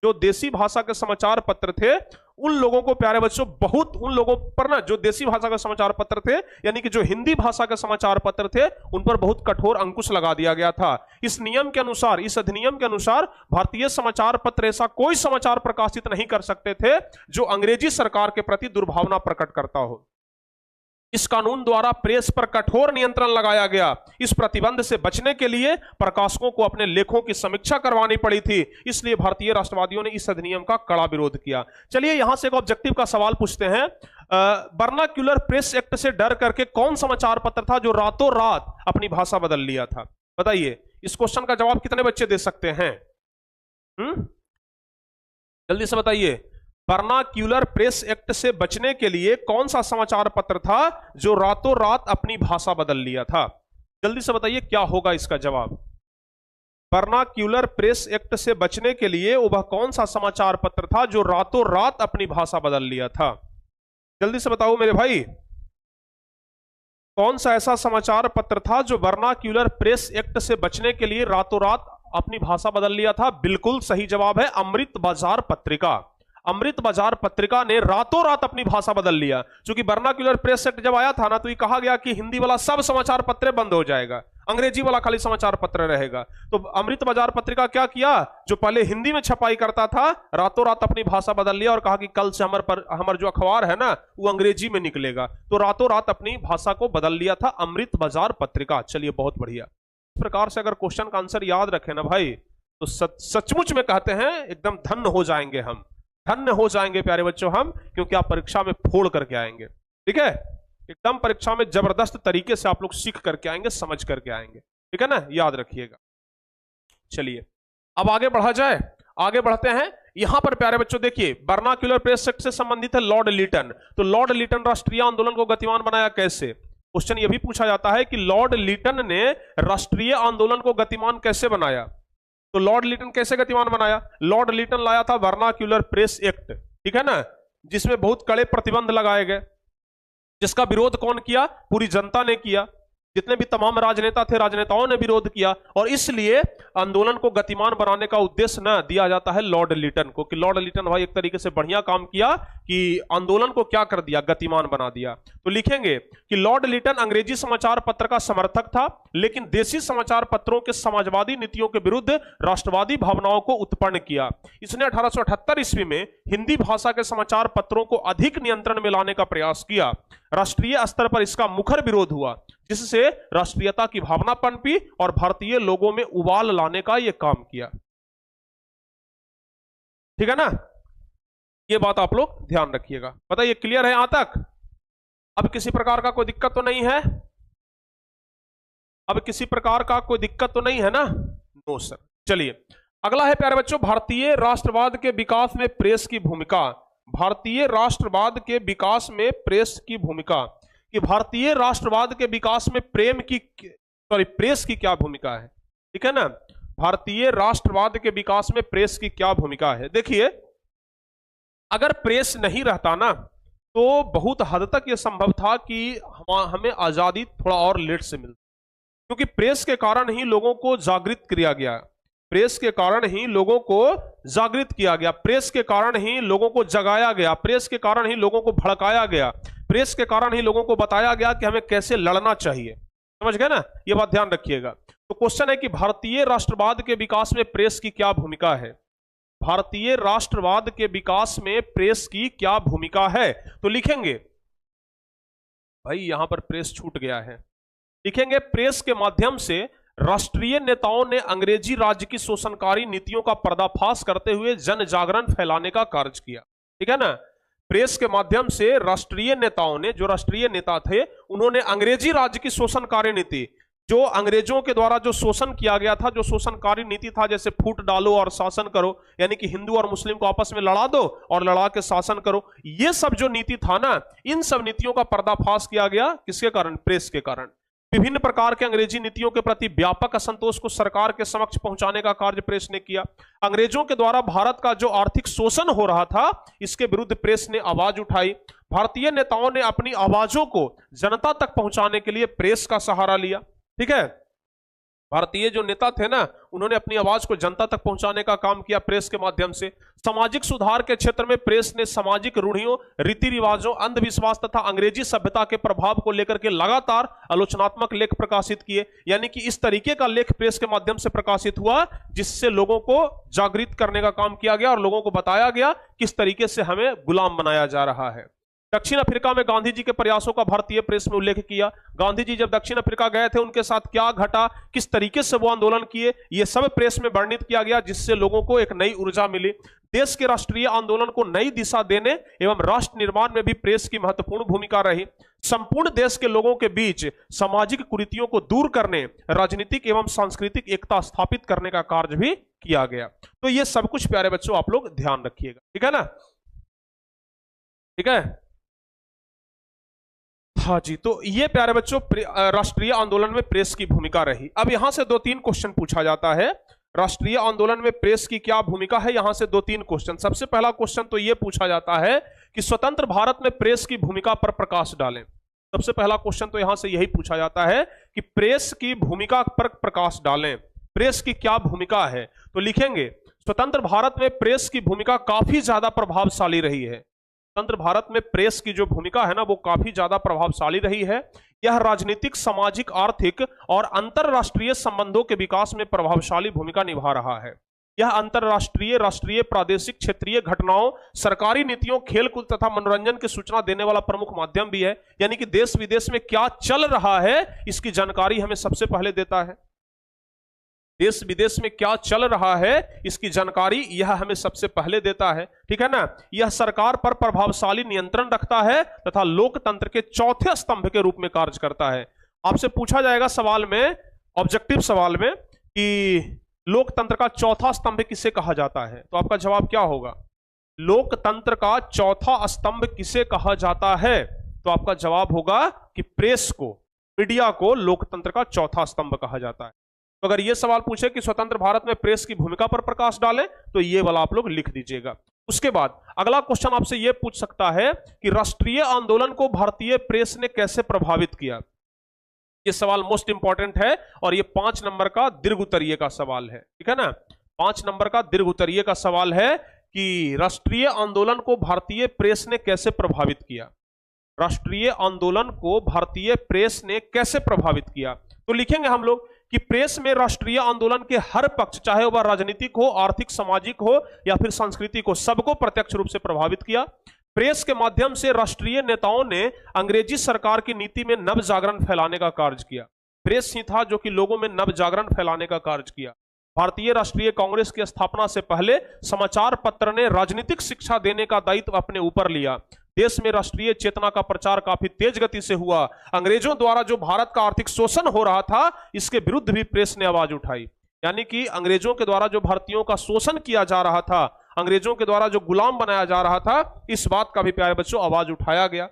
जो देसी भाषा के समाचार पत्र थे, उन लोगों को प्यारे बच्चों बहुत, उन लोगों पर ना जो देसी भाषा के समाचार पत्र थे, यानी कि जो हिंदी भाषा के समाचार पत्र थे, उन पर बहुत कठोर अंकुश लगा दिया गया था। इस नियम के अनुसार, इस अधिनियम के अनुसार भारतीय समाचार पत्र ऐसा कोई समाचार प्रकाशित नहीं कर सकते थे जो अंग्रेजी सरकार के प्रति दुर्भावना प्रकट करता हो। इस कानून द्वारा प्रेस पर कठोर नियंत्रण लगाया गया। इस प्रतिबंध से बचने के लिए प्रकाशकों को अपने लेखों की समीक्षा करवानी पड़ी थी, इसलिए भारतीय राष्ट्रवादियों ने इस अधिनियम का कड़ा विरोध किया। चलिए यहां से एक ऑब्जेक्टिव का सवाल पूछते हैं। वर्नाक्यूलर प्रेस एक्ट से डर करके कौन समाचार पत्र था जो रातों रात अपनी भाषा बदल लिया था? बताइए, इस क्वेश्चन का जवाब कितने बच्चे दे सकते हैं? जल्दी से बताइए। वर्नाक्यूलर प्रेस एक्ट से बचने के लिए कौन सा समाचार पत्र था जो रातों रात अपनी भाषा बदल लिया था? जल्दी से बताइए क्या होगा इसका जवाब। वर्नाक्यूलर प्रेस एक्ट से बचने के लिए वह कौन सा समाचार पत्र था जो रातों रात अपनी भाषा बदल लिया था? जल्दी से बताओ मेरे भाई। कौन सा ऐसा समाचार पत्र था जो वर्नाक्यूलर प्रेस एक्ट से बचने के लिए रातों रात अपनी भाषा बदल लिया था? बिल्कुल सही जवाब है अमृत बाजार पत्रिका। अमृत बाजार पत्रिका ने रातों रात अपनी भाषा बदल लिया। क्योंकि वर्नाक्यूलर प्रेस एक्ट जब आया था ना, तो ये कहा गया कि हिंदी वाला सब समाचार पत्र बंद हो जाएगा, अंग्रेजी वाला खाली समाचार पत्र रहेगा। तो अमृत बाजार पत्रिका क्या किया, जो पहले हिंदी में छपाई करता था, रातों रात अपनी भाषा बदल लिया और कहा कि कल से हमारा जो अखबार है ना, वो अंग्रेजी में निकलेगा। तो रातों रात अपनी भाषा को बदल लिया था अमृत बाजार पत्रिका। चलिए, बहुत बढ़िया। इस प्रकार से अगर क्वेश्चन का आंसर याद रखे ना भाई, तो सचमुच में कहते हैं एकदम धन्य हो जाएंगे हम, धन्य हो जाएंगे प्यारे बच्चों हम, क्योंकि आप परीक्षा में फोड़ करके आएंगे। ठीक है, एकदम परीक्षा में जबरदस्त तरीके से आप लोग सीख करके आएंगे, समझ करके आएंगे। ठीक है ना, याद रखिएगा। चलिए, अब आगे बढ़ा जाए, आगे बढ़ते हैं। यहां पर प्यारे बच्चों देखिए, वर्नाक्यूलर प्रेस एक्ट से संबंधित है लॉर्ड लिटन। तो लॉर्ड लिटन राष्ट्रीय आंदोलन को गतिमान बनाया कैसे? क्वेश्चन यह भी पूछा जाता है कि लॉर्ड लिटन ने राष्ट्रीय आंदोलन को गतिमान कैसे बनाया? तो लॉर्ड लिटन कैसे गतिमान बनाया? लॉर्ड लिटन लाया था वर्नाक्यूलर प्रेस एक्ट, ठीक है ना, जिसमें बहुत कड़े प्रतिबंध लगाए गए, जिसका विरोध कौन किया? पूरी जनता ने किया। जितने भी तमाम राजनेता थे, राजनेताओं ने विरोध किया, और इसलिए आंदोलन को गतिमान बनाने का उद्देश्य न दिया जाता है लॉर्ड लिटन को, कि लॉर्ड लिटन भाई एक तरीके से बढ़िया काम किया कि आंदोलन को क्या कर दिया, गतिमान बना दिया। तो लिखेंगे कि लॉर्ड लिटन अंग्रेजी समाचार पत्र का समर्थक था, लेकिन देशी समाचार पत्रों के समाजवादी नीतियों के विरुद्ध राष्ट्रवादी भावनाओं को उत्पन्न किया। इसने 1878 ईस्वी में हिंदी भाषा के समाचार पत्रों को अधिक नियंत्रण में लाने का प्रयास किया। राष्ट्रीय स्तर पर इसका मुखर विरोध हुआ, जिससे राष्ट्रीयता की भावना पनपी और भारतीय लोगों में उबाल लाने का यह काम किया। ठीक है ना, यह बात आप लोग ध्यान रखिएगा। बताइए, क्लियर है यहां तक? अब किसी प्रकार का कोई दिक्कत तो नहीं है? अब किसी प्रकार का कोई दिक्कत तो नहीं है ना? No sir. चलिए, अगला है प्यारे बच्चों, भारतीय राष्ट्रवाद के विकास में प्रेस की भूमिका। भारतीय राष्ट्रवाद के विकास में प्रेस की भूमिका, कि भारतीय राष्ट्रवाद के विकास में प्रेस की क्या भूमिका है। ठीक है ना, भारतीय राष्ट्रवाद के विकास में प्रेस की क्या भूमिका है। देखिए, अगर प्रेस नहीं रहता ना, तो बहुत हद तक यह संभव था कि हमें आजादी थोड़ा और लेट से मिलती, क्योंकि प्रेस के कारण ही लोगों को जागृत किया गया, प्रेस के कारण ही लोगों को जागृत किया गया, प्रेस के कारण ही लोगों को जगाया गया, प्रेस के कारण ही लोगों को भड़काया गया, प्रेस के कारण ही लोगों को बताया गया कि हमें कैसे लड़ना चाहिए। समझ गए ना, ये बात ध्यान रखिएगा। तो क्वेश्चन है कि भारतीय राष्ट्रवाद के विकास में प्रेस की क्या भूमिका है? भारतीय राष्ट्रवाद के विकास में प्रेस की क्या भूमिका है? तो लिखेंगे, भाई यहां पर प्रेस छूट गया है, लिखेंगे प्रेस के माध्यम से राष्ट्रीय नेताओं ने अंग्रेजी राज्य की शोषणकारी नीतियों का पर्दाफाश करते हुए जन जागरण फैलाने का कार्य किया। ठीक है ना, प्रेस के माध्यम से राष्ट्रीय नेताओं ने, जो राष्ट्रीय नेता थे, उन्होंने अंग्रेजी राज्य की शोषणकारी नीति, जो अंग्रेजों के द्वारा जो शोषण किया गया था, जो शोषणकारी नीति था, जैसे फूट डालो और शासन करो, यानी कि हिंदू और मुस्लिम को आपस में लड़ा दो और लड़ा के शासन करो, ये सब जो नीति था ना, इन सब नीतियों का पर्दाफाश किया गया। किसके कारण? प्रेस के कारण। विभिन्न प्रकार के अंग्रेजी नीतियों के प्रति व्यापक असंतोष को सरकार के समक्ष पहुंचाने का कार्य प्रेस ने किया। अंग्रेजों के द्वारा भारत का जो आर्थिक शोषण हो रहा था, इसके विरुद्ध प्रेस ने आवाज उठाई। भारतीय नेताओं ने अपनी आवाजों को जनता तक पहुंचाने के लिए प्रेस का सहारा लिया। ठीक है, भारतीय जो नेता थे ना, उन्होंने अपनी आवाज को जनता तक पहुंचाने का काम किया प्रेस के माध्यम से। सामाजिक सुधार के क्षेत्र में प्रेस ने सामाजिक रूढ़ियों, रीति रिवाजों, अंधविश्वास तथा अंग्रेजी सभ्यता के प्रभाव को लेकर के लगातार आलोचनात्मक लेख प्रकाशित किए। यानी कि इस तरीके का लेख प्रेस के माध्यम से प्रकाशित हुआ, जिससे लोगों को जागृत करने का काम किया गया और लोगों को बताया गया किस तरीके से हमें गुलाम बनाया जा रहा है। दक्षिण अफ्रीका में गांधी जी के प्रयासों का भारतीय प्रेस में उल्लेख किया। गांधी जी जब दक्षिण अफ्रीका गए थे, उनके साथ क्या घटा, किस तरीके से वो आंदोलन किए, ये सब प्रेस में वर्णित किया गया, जिससे लोगों को एक नई ऊर्जा मिली। देश के राष्ट्रीय आंदोलन को नई दिशा देने एवं राष्ट्र निर्माण में भी प्रेस की महत्वपूर्ण भूमिका रही। संपूर्ण देश के लोगों के बीच सामाजिक कुरीतियों को दूर करने, राजनीतिक एवं सांस्कृतिक एकता स्थापित करने का कार्य भी किया गया। तो ये सब कुछ प्यारे बच्चों आप लोग ध्यान रखिएगा। ठीक है ना, ठीक है, हाँ जी। तो ये प्यारे बच्चों राष्ट्रीय आंदोलन में प्रेस की भूमिका रही। अब यहां से 2-3 क्वेश्चन पूछा जाता है, राष्ट्रीय आंदोलन में प्रेस की क्या भूमिका है। यहां से 2-3 क्वेश्चन। सबसे पहला क्वेश्चन तो ये पूछा जाता है कि स्वतंत्र भारत में प्रेस की भूमिका पर प्रकाश डालें। सबसे पहला क्वेश्चन तो यहां से यही पूछा जाता है कि प्रेस की भूमिका पर प्रकाश डालें। प्रेस की क्या भूमिका है? तो लिखेंगे स्वतंत्र भारत में प्रेस की भूमिका काफी ज्यादा प्रभावशाली रही है। स्वतंत्र भारत में प्रेस की जो भूमिका है ना, वो काफी ज्यादा प्रभावशाली रही है। यह राजनीतिक, सामाजिक, आर्थिक और अंतरराष्ट्रीय संबंधों के विकास में प्रभावशाली भूमिका निभा रहा है। यह अंतरराष्ट्रीय, राष्ट्रीय, प्रादेशिक, क्षेत्रीय घटनाओं, सरकारी नीतियों, खेलकूद तथा मनोरंजन की सूचना देने वाला प्रमुख माध्यम भी है। यानी कि देश विदेश में क्या चल रहा है इसकी जानकारी हमें सबसे पहले देता है। देश विदेश में क्या चल रहा है इसकी जानकारी यह हमें सबसे पहले देता है, ठीक है ना। यह सरकार पर प्रभावशाली नियंत्रण रखता है तथा लोकतंत्र के चौथे स्तंभ के रूप में कार्य करता है। आपसे पूछा जाएगा सवाल में, ऑब्जेक्टिव सवाल में, कि लोकतंत्र का चौथा स्तंभ किसे कहा जाता है? तो आपका जवाब क्या होगा? लोकतंत्र का चौथा स्तंभ किसे कहा जाता है? तो आपका जवाब होगा कि प्रेस को, मीडिया को लोकतंत्र का चौथा स्तंभ कहा जाता है। तो अगर यह सवाल पूछे कि स्वतंत्र भारत में प्रेस की भूमिका पर प्रकाश डालें, तो ये वाला आप लोग लिख दीजिएगा। उसके बाद अगला क्वेश्चन आपसे यह पूछ सकता है कि राष्ट्रीय आंदोलन को भारतीय प्रेस ने कैसे प्रभावित किया? ये सवाल मोस्ट इंपॉर्टेंट है और ये 5 नंबर का दीर्घ उत्तरीय का सवाल है, ठीक है ना। 5 नंबर का दीर्घ उत्तरीय का सवाल है कि राष्ट्रीय आंदोलन को भारतीय प्रेस ने कैसे प्रभावित किया। राष्ट्रीय आंदोलन को भारतीय प्रेस ने कैसे प्रभावित किया? तो लिखेंगे हम लोग कि प्रेस में राष्ट्रीय आंदोलन के हर पक्ष, चाहे वह राजनीतिक हो, आर्थिक, सामाजिक हो या फिर सांस्कृतिक हो, सबको प्रत्यक्ष रूप से प्रभावित किया। प्रेस के माध्यम से राष्ट्रीय नेताओं ने अंग्रेजी सरकार की नीति में नव जागरण फैलाने का कार्य किया। प्रेस ही था जो कि लोगों में नव जागरण फैलाने का कार्य किया। भारतीय राष्ट्रीय कांग्रेस की स्थापना से पहले समाचार पत्र ने राजनीतिक शिक्षा देने का दायित्व अपने ऊपर लिया। देश में राष्ट्रीय चेतना का प्रचार काफी तेज गति से हुआ। अंग्रेजों द्वारा जो भारत का आर्थिक शोषण हो रहा था, इसके विरुद्ध भी प्रेस ने आवाज उठाई। यानी कि अंग्रेजों के द्वारा जो भारतीयों का शोषण किया जा रहा था, अंग्रेजों के द्वारा जो गुलाम बनाया जा रहा था, इस बात का भी प्यारे बच्चों आवाज उठाया गया।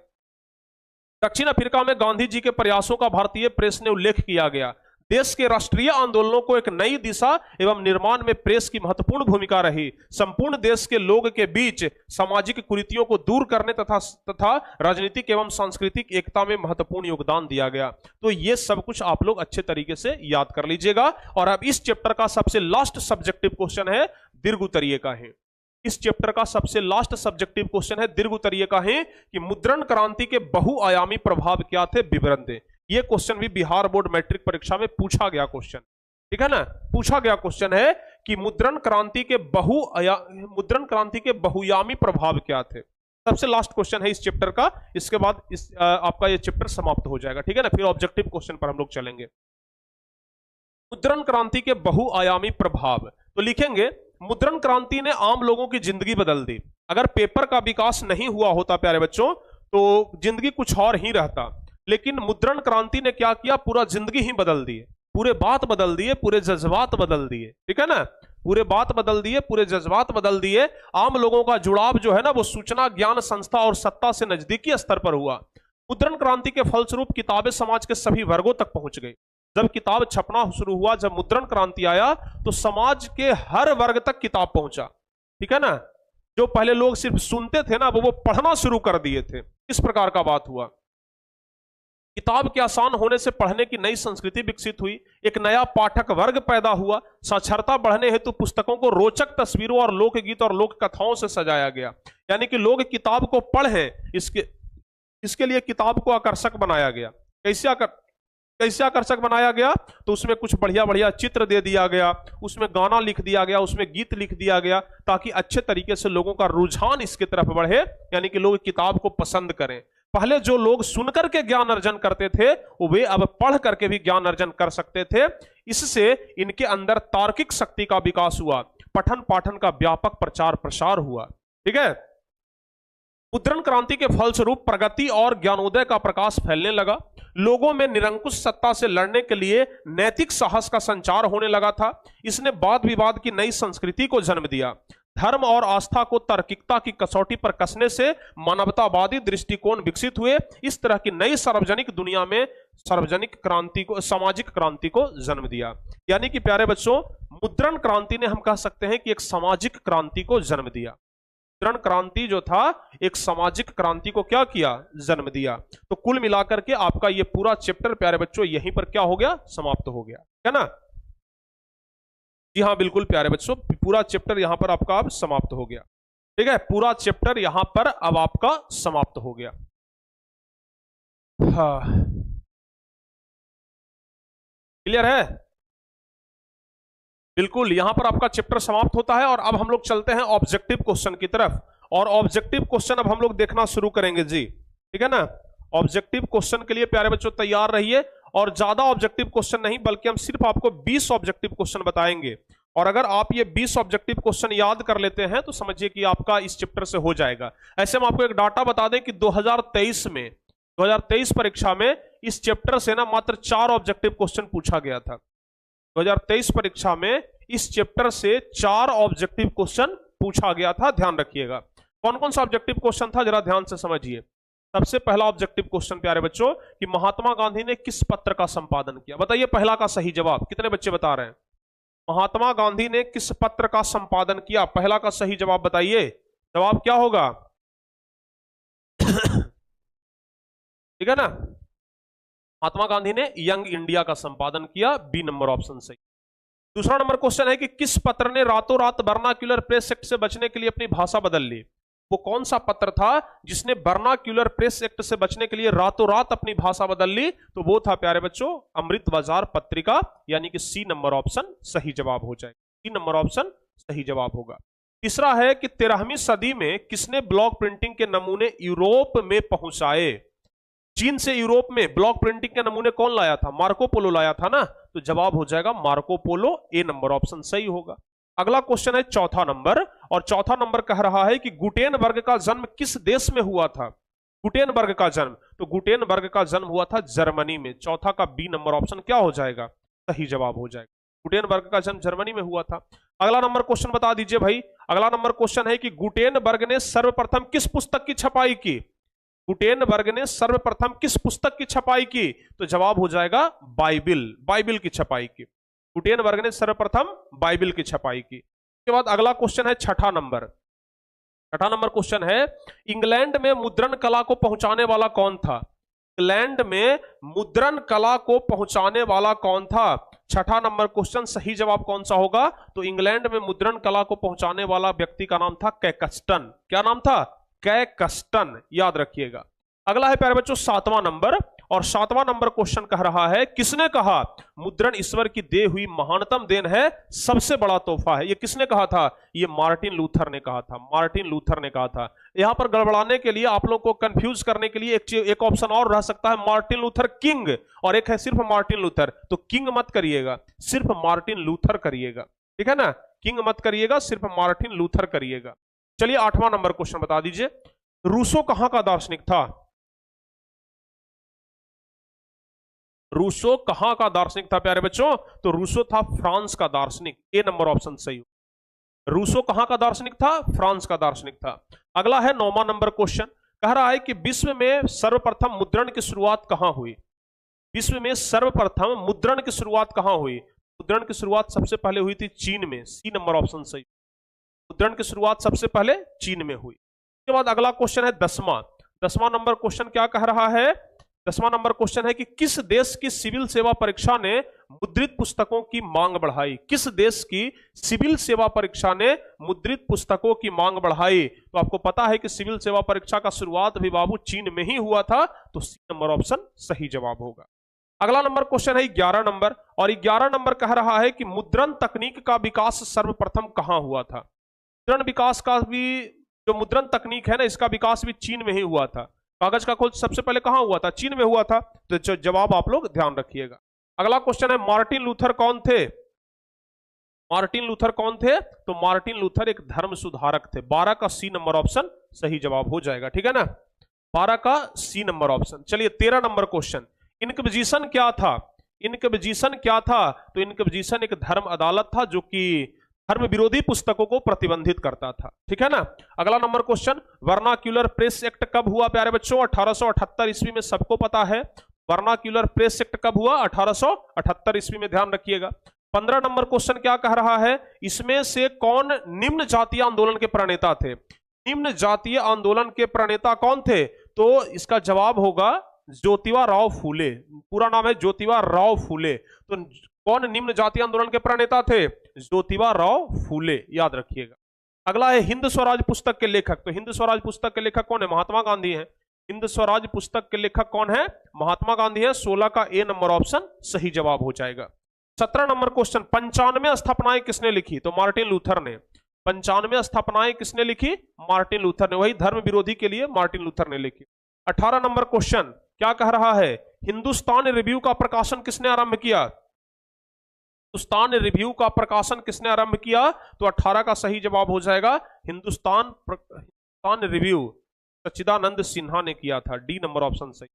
दक्षिण अफ्रीका में गांधी जी के प्रयासों का भारतीय प्रेस ने उल्लेख किया गया। देश के राष्ट्रीय आंदोलनों को एक नई दिशा एवं निर्माण में प्रेस की महत्वपूर्ण भूमिका रही। संपूर्ण देश के लोग के बीच सामाजिक कुरीतियों को दूर करने तथा राजनीतिक एवं सांस्कृतिक एकता में महत्वपूर्ण योगदान दिया गया। तो ये सब कुछ आप लोग अच्छे तरीके से याद कर लीजिएगा। और अब इस चैप्टर का सबसे लास्ट सब्जेक्टिव क्वेश्चन है दीर्घ उत्तरीय का है। इस चैप्टर का सबसे लास्ट सब्जेक्टिव क्वेश्चन है दीर्घ उत्तरीय का है कि मुद्रण क्रांति के बहुआयामी प्रभाव क्या थे, विवरण दे। ये क्वेश्चन भी बिहार बोर्ड मैट्रिक परीक्षा में पूछा गया क्वेश्चन, ठीक है ना। पूछा गया क्वेश्चन है कि मुद्रण क्रांति के बहुआयामी प्रभाव क्या थे। सबसे लास्ट क्वेश्चन है इस चैप्टर का। इसके बाद आपका ये चैप्टर समाप्त हो जाएगा, ठीक है ना। फिर ऑब्जेक्टिव क्वेश्चन पर हम लोग चलेंगे। मुद्रण क्रांति के बहुआयामी प्रभाव, तो लिखेंगे मुद्रण क्रांति ने आम लोगों की जिंदगी बदल दी। अगर पेपर का विकास नहीं हुआ होता प्यारे बच्चों, तो जिंदगी कुछ और ही रहता। लेकिन मुद्रण क्रांति ने क्या किया, पूरा जिंदगी ही बदल दिए, पूरे बात बदल दिए, पूरे जज्बात बदल दिए, ठीक है ना। पूरे बात बदल दिए, पूरे जज्बात बदल दिए। आम लोगों का जुड़ाव जो है ना, वो सूचना, ज्ञान, संस्था और सत्ता से नजदीकी स्तर पर हुआ। मुद्रण क्रांति के फलस्वरूप किताबें समाज के सभी वर्गों तक पहुंच गई। जब किताब छपना शुरू हुआ, जब मुद्रण क्रांति आया, तो समाज के हर वर्ग तक किताब पहुंचा, ठीक है ना। जो पहले लोग सिर्फ सुनते थे ना, वो पढ़ना शुरू कर दिए थे। इस प्रकार का बात हुआ। किताब के आसान होने से पढ़ने की नई संस्कृति विकसित हुई। एक नया पाठक वर्ग पैदा हुआ। साक्षरता बढ़ने हेतु पुस्तकों को रोचक तस्वीरों और लोकगीत और लोक कथाओं से सजाया गया। यानी कि लोग किताब को पढ़ें, इसके लिए किताब को आकर्षक बनाया गया। कैसे आकर्षक बनाया गया? तो उसमें कुछ बढ़िया बढ़िया चित्र दे दिया गया, उसमें गाना लिख दिया गया, उसमें गीत लिख दिया गया, ताकि अच्छे तरीके से लोगों का रुझान इसकी तरफ बढ़े। यानी कि लोग किताब को पसंद करें। पहले जो लोग सुनकर के ज्ञान अर्जन करते थे, वे अब पढ़ करके भी ज्ञान अर्जन कर सकते थे। इससे इनके अंदर तार्किक शक्ति का विकास हुआ। पठन पाठन का व्यापक प्रचार प्रसार हुआ, ठीक है। मुद्रण क्रांति के फलस्वरूप प्रगति और ज्ञानोदय का प्रकाश फैलने लगा। लोगों में निरंकुश सत्ता से लड़ने के लिए नैतिक साहस का संचार होने लगा था। इसने वाद विवाद की नई संस्कृति को जन्म दिया। धर्म और आस्था को तार्किकता की कसौटी पर कसने से मानवतावादी दृष्टिकोण विकसित हुए। इस तरह की नई सार्वजनिक दुनिया में सामाजिक क्रांति को जन्म दिया। यानी कि प्यारे बच्चों, मुद्रण क्रांति ने, हम कह सकते हैं कि एक सामाजिक क्रांति को जन्म दिया। मुद्रण क्रांति जो था एक सामाजिक क्रांति को क्या किया, जन्म दिया। तो कुल मिलाकर के आपका ये पूरा चैप्टर प्यारे बच्चों यहीं पर क्या हो गया, समाप्त हो गया, है ना। जी हाँ बिल्कुल प्यारे बच्चों, पूरा चैप्टर यहां पर आपका अब समाप्त हो गया। ठीक है, पूरा चैप्टर यहां पर अब आपका समाप्त हो गया। हाँ क्लियर है, बिल्कुल यहां पर आपका चैप्टर समाप्त होता है। और अब हम लोग चलते हैं ऑब्जेक्टिव क्वेश्चन की तरफ, और ऑब्जेक्टिव क्वेश्चन अब हम लोग देखना शुरू करेंगे जी, ठीक है ना। ऑब्जेक्टिव क्वेश्चन के लिए प्यारे बच्चों तैयार रहिए, और ज्यादा ऑब्जेक्टिव क्वेश्चन नहीं बल्कि हम सिर्फ आपको 20 ऑब्जेक्टिव क्वेश्चन बताएंगे। और अगर आप ये 20 ऑब्जेक्टिव क्वेश्चन याद कर लेते हैं तो समझिए कि आपका इस चैप्टर से हो जाएगा। ऐसे हम आपको एक डाटा बता दें कि 2023 परीक्षा में इस चैप्टर से ना मात्र 4 ऑब्जेक्टिव क्वेश्चन पूछा गया था। 2023 परीक्षा में इस चैप्टर से 4 ऑब्जेक्टिव क्वेश्चन पूछा गया था, ध्यान रखिएगा। कौन कौन सा ऑब्जेक्टिव क्वेश्चन था जरा ध्यान से समझिए। सबसे पहला ऑब्जेक्टिव क्वेश्चन प्यारे बच्चों कि महात्मा गांधी ने किस पत्र का संपादन किया, बताइए पहला का सही जवाब, कितने बच्चे बता रहे हैं। महात्मा गांधी ने किस पत्र का संपादन किया, पहला का सही जवाब बताइए। जवाब क्या होगा ठीक है ना, महात्मा गांधी ने यंग इंडिया का संपादन किया, बी नंबर ऑप्शन सही। दूसरा नंबर क्वेश्चन है कि किस पत्र ने रातों रात वर्नाक्यूलर प्रेस एक्ट से बचने के लिए अपनी भाषा बदल ली। वो कौन सा पत्र था जिसने वर्नाक्यूलर प्रेस एक्ट से बचने के लिए रातों रात अपनी भाषा बदल ली, तो वो था प्यारे बच्चों अमृत बाजार पत्रिका, यानी कि सी नंबर ऑप्शन सही जवाब हो जाएगा, सी नंबर ऑप्शन सही जवाब होगा। तीसरा है कि 13वीं सदी में किसने ब्लॉक प्रिंटिंग के नमूने यूरोप में पहुंचाए। चीन से यूरोप में ब्लॉक प्रिंटिंग के नमूने कौन लाया था, मार्को पोलो लाया था ना, तो जवाब हो जाएगा मार्को पोलो, ए नंबर ऑप्शन सही होगा। अगला क्वेश्चन है चौथा नंबर, और चौथा नंबर कह रहा है कि गुटेनबर्ग का जन्म किस देश में हुआ था। गुटेनबर्ग का जन्म, तो गुटेनबर्ग का जन्म हुआ था जर्मनी में, चौथा का बी नंबर ऑप्शन क्या हो जाएगा, सही जवाब हो जाएगा। गुटेनबर्ग का जन्म जर्मनी में हुआ था। अगला नंबर क्वेश्चन बता दीजिए भाई, अगला नंबर क्वेश्चन है कि गुटेनबर्ग ने सर्वप्रथम किस पुस्तक की छपाई की। गुटेनबर्ग ने सर्वप्रथम किस पुस्तक की छपाई की, तो जवाब हो जाएगा बाइबिल, बाइबिल की छपाई की। गुटेनबर्ग ने सर्वप्रथम बाइबिल की छपाई की। उसके बाद अगला क्वेश्चन है छठा नंबर, छठा नंबर क्वेश्चन है इंग्लैंड में मुद्रण कला को पहुंचाने वाला कौन था। इंग्लैंड में मुद्रण कला को पहुंचाने वाला कौन था, छठा नंबर क्वेश्चन सही जवाब कौन सा होगा, तो इंग्लैंड में मुद्रण कला को पहुंचाने वाला व्यक्ति का नाम था कैकस्टन। क्या नाम था, कैकस्टन, याद रखिएगा। अगला है प्यारे बच्चों सातवां नंबर, और सातवां नंबर क्वेश्चन कह रहा है किसने कहा मुद्रण ईश्वर की दी हुई महानतम देन है, सबसे बड़ा तोहफा है। ये किसने कहा था, ये मार्टिन लूथर ने कहा था, मार्टिन लूथर ने कहा था। यहां पर गड़बड़ाने के लिए, आप लोग को कंफ्यूज करने के लिए एक ऑप्शन और रह सकता है, मार्टिन लूथर किंग, और एक है सिर्फ मार्टिन लूथर। तो किंग मत करिएगा, सिर्फ मार्टिन लूथर करिएगा, ठीक है ना, किंग मत करिएगा, सिर्फ मार्टिन लूथर करिएगा। चलिए आठवां नंबर क्वेश्चन बता दीजिए, रूसो कहां का दार्शनिक था। रूसो कहां का दार्शनिक था प्यारे बच्चों, तो रूसो था फ्रांस का दार्शनिक, ए नंबर ऑप्शन सही। रूसो कहां का दार्शनिक था, फ्रांस का दार्शनिक था। अगला है 9वां नंबर क्वेश्चन, कह रहा है कि विश्व में सर्वप्रथम मुद्रण की शुरुआत कहां हुई। विश्व में सर्वप्रथम मुद्रण की शुरुआत कहां हुई, मुद्रण की शुरुआत सबसे पहले हुई थी चीन में, सी नंबर ऑप्शन सही। मुद्रण की शुरुआत सबसे पहले चीन में हुई। उसके बाद अगला क्वेश्चन है 10वां नंबर क्वेश्चन क्या कह रहा है, 10वां नंबर क्वेश्चन है कि किस देश की सिविल सेवा परीक्षा ने मुद्रित पुस्तकों की मांग बढ़ाई। किस देश की सिविल सेवा परीक्षा ने मुद्रित पुस्तकों की मांग बढ़ाई, तो आपको पता है कि सिविल सेवा परीक्षा का शुरुआत भी बाबू चीन में ही हुआ था, तो सी नंबर ऑप्शन सही जवाब होगा। अगला नंबर क्वेश्चन है 11 नंबर, और 11 नंबर कह रहा है कि मुद्रण तकनीक का विकास सर्वप्रथम कहां हुआ था। मुद्रण विकास का भी, जो मुद्रण तकनीक है ना, इसका विकास भी चीन में ही हुआ था। कागज का खोज सबसे पहले कहां हुआ था, चीन में हुआ था, तो जवाब आप लोग ध्यान रखिएगा। अगला क्वेश्चन है मार्टिन लूथर कौन थे। मार्टिन लूथर कौन थे, तो मार्टिन लूथर एक धर्म सुधारक थे, 12 का सी नंबर ऑप्शन सही जवाब हो जाएगा, ठीक है ना, 12 का सी नंबर ऑप्शन। चलिए 13 नंबर क्वेश्चन, इनक्विजिशन क्या था। इनक्विजिशन क्या था, तो इनक्विजिशन एक धर्म अदालत था जो कि धर्म विरोधी पुस्तकों को प्रतिबंधित करता था, ठीक है ना। अगला number question, vernacular press act कब हुआ प्यारे बच्चों, 1878 ईस्वी में, सबको पता है। वर्नाक्यूलर प्रेस एक्ट कब हुआ, 1878 ईस्वी में, ध्यान रखिएगा। 15 नंबर क्वेश्चन क्या कह रहा है, इसमें से कौन निम्न जातीय आंदोलन के प्रणेता थे। निम्न जातीय आंदोलन के प्रणेता कौन थे? तो इसका जवाब होगा ज्योतिबा राव फूले। पूरा नाम है ज्योतिबा राव फूले। तो कौन निम्न जातीय आंदोलन के प्रणेता थे? ज्योतिबा राव फूले, याद रखिएगा। अगला है हिंद स्वराज पुस्तक के लेखक। तो हिंद स्वराज पुस्तक के लेखक कौन है? महात्मा गांधी हैं। हिंद स्वराज पुस्तक के लेखक कौन है? महात्मा गांधी है। 16 का ए नंबर ऑप्शन सही जवाब हो जाएगा। 17 नंबर क्वेश्चन, 95 स्थापनाएं किसने लिखी? तो मार्टिन लूथर ने। 95 स्थापनाएं किसने लिखी? मार्टिन लूथर ने। वही धर्म विरोधी के लिए मार्टिन लूथर ने लिखी। 18 नंबर क्वेश्चन क्या कह रहा है? हिंदुस्तान रिव्यू का प्रकाशन किसने आरंभ किया? हिंदुस्तान रिव्यू का प्रकाशन किसने आरंभ किया? तो 18 का सही जवाब हो जाएगा हिंदुस्तान रिव्यू सच्चिदानंद सिन्हा ने किया था। डी नंबर ऑप्शन सही।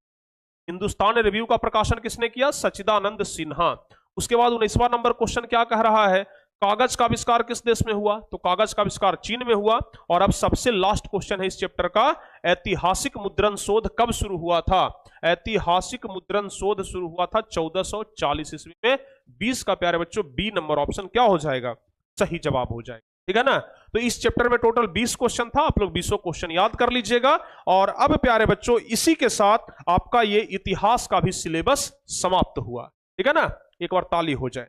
हिंदुस्तान रिव्यू का प्रकाशन किसने किया? सच्चिदानंद सिन्हा। उसके बाद 19वां नंबर क्वेश्चन क्या कह रहा है? कागज का आविष्कार किस देश में हुआ? तो कागज का आविष्कार चीन में हुआ। और अब सबसे लास्ट क्वेश्चन है इस चैप्टर का, ऐतिहासिक मुद्रण शोध कब शुरू हुआ था? ऐतिहासिक मुद्रण शोध शुरू हुआ था 1440 ईस्वी में। 20 का प्यारे बच्चों बी नंबर ऑप्शन क्या हो जाएगा? सही जवाब हो जाएगा। ठीक है ना। तो इस चैप्टर में टोटल 20 क्वेश्चन था, आप लोग 20 क्वेश्चन याद कर लीजिएगा। और अब प्यारे बच्चों इसी के साथ आपका ये इतिहास का भी सिलेबस समाप्त हुआ। ठीक है ना, एक बार ताली हो जाए।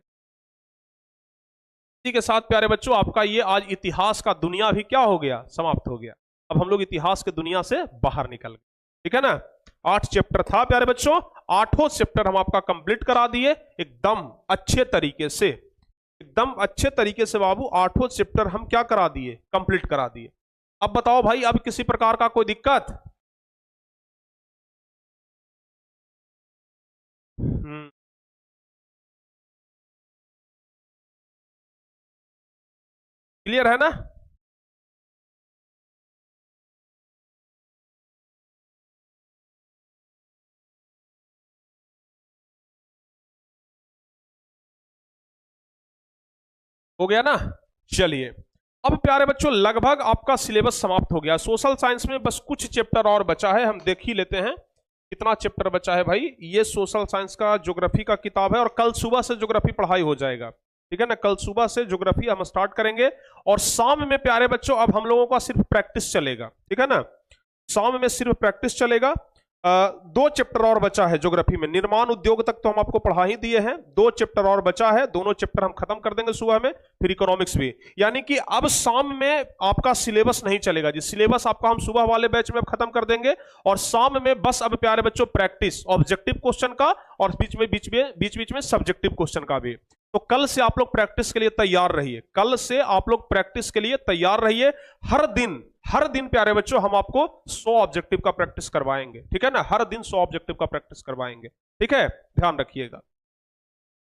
इसी के साथ प्यारे बच्चों आपका ये आज इतिहास का दुनिया भी क्या हो गया? समाप्त हो गया। अब हम लोग इतिहास के दुनिया से बाहर निकल गए। ठीक है ना। 8 चैप्टर था प्यारे बच्चों, 8 चैप्टर हम आपका कंप्लीट करा दिए एकदम अच्छे तरीके से। एकदम अच्छे तरीके से बाबू 8 चैप्टर हम क्या करा दिए? कंप्लीट करा दिए। अब बताओ भाई, अब किसी प्रकार का कोई दिक्कत? क्लियर है ना? हो गया ना। चलिए, अब प्यारे बच्चों लगभग आपका सिलेबस समाप्त हो गया। सोशल साइंस में बस कुछ चैप्टर और बचा है, हम देख ही लेते हैं कितना चैप्टर बचा है भाई। ये सोशल साइंस का ज्योग्राफी का किताब है और कल सुबह से ज्योग्राफी पढ़ाई हो जाएगा। ठीक है ना, कल सुबह से ज्योग्राफी हम स्टार्ट करेंगे और शाम में प्यारे बच्चों अब हम लोगों का सिर्फ प्रैक्टिस चलेगा। ठीक है ना, शाम में सिर्फ प्रैक्टिस चलेगा। 2 चैप्टर और बचा है ज्योग्राफी में। निर्माण उद्योग तक तो हम आपको पढ़ा ही दिए हैं, 2 चैप्टर और बचा है। दोनों चैप्टर हम खत्म कर देंगे सुबह में, फिर इकोनॉमिक्स भी। यानी कि अब शाम में आपका सिलेबस नहीं चलेगा जी। सिलेबस आपका हम सुबह वाले बैच में खत्म कर देंगे और शाम में बस अब प्यारे बच्चों प्रैक्टिस ऑब्जेक्टिव क्वेश्चन का और बीच में सब्जेक्टिव क्वेश्चन का भी। तो कल से आप लोग प्रैक्टिस के लिए तैयार रहिए। कल से आप लोग प्रैक्टिस के लिए तैयार रहिए। हर दिन प्यारे बच्चों हम आपको 100 ऑब्जेक्टिव का प्रैक्टिस करवाएंगे। ठीक है ना, हर दिन 100 ऑब्जेक्टिव का प्रैक्टिस करवाएंगे। ठीक है, ध्यान रखिएगा।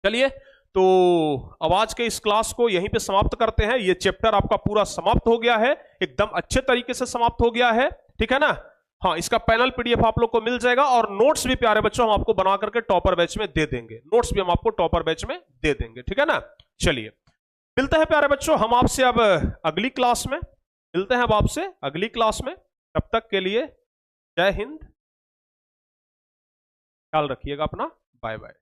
चलिए, तो अब आज के इस क्लास को यहीं पे समाप्त करते हैं। ये चैप्टर आपका पूरा समाप्त हो गया है, एकदम अच्छे तरीके से समाप्त हो गया है। ठीक है ना। हाँ, इसका पैनल पीडीएफ आप लोग को मिल जाएगा और नोट्स भी प्यारे बच्चों हम आपको बना करके टॉपर बैच में दे देंगे। नोट्स भी हम आपको टॉपर बैच में दे देंगे। ठीक है ना। चलिए, मिलते हैं प्यारे बच्चों हम आपसे अब अगली क्लास में। मिलते हैं अब आपसे अगली क्लास में। तब तक के लिए जय हिंद, ख्याल रखिएगा अपना, बाय बाय।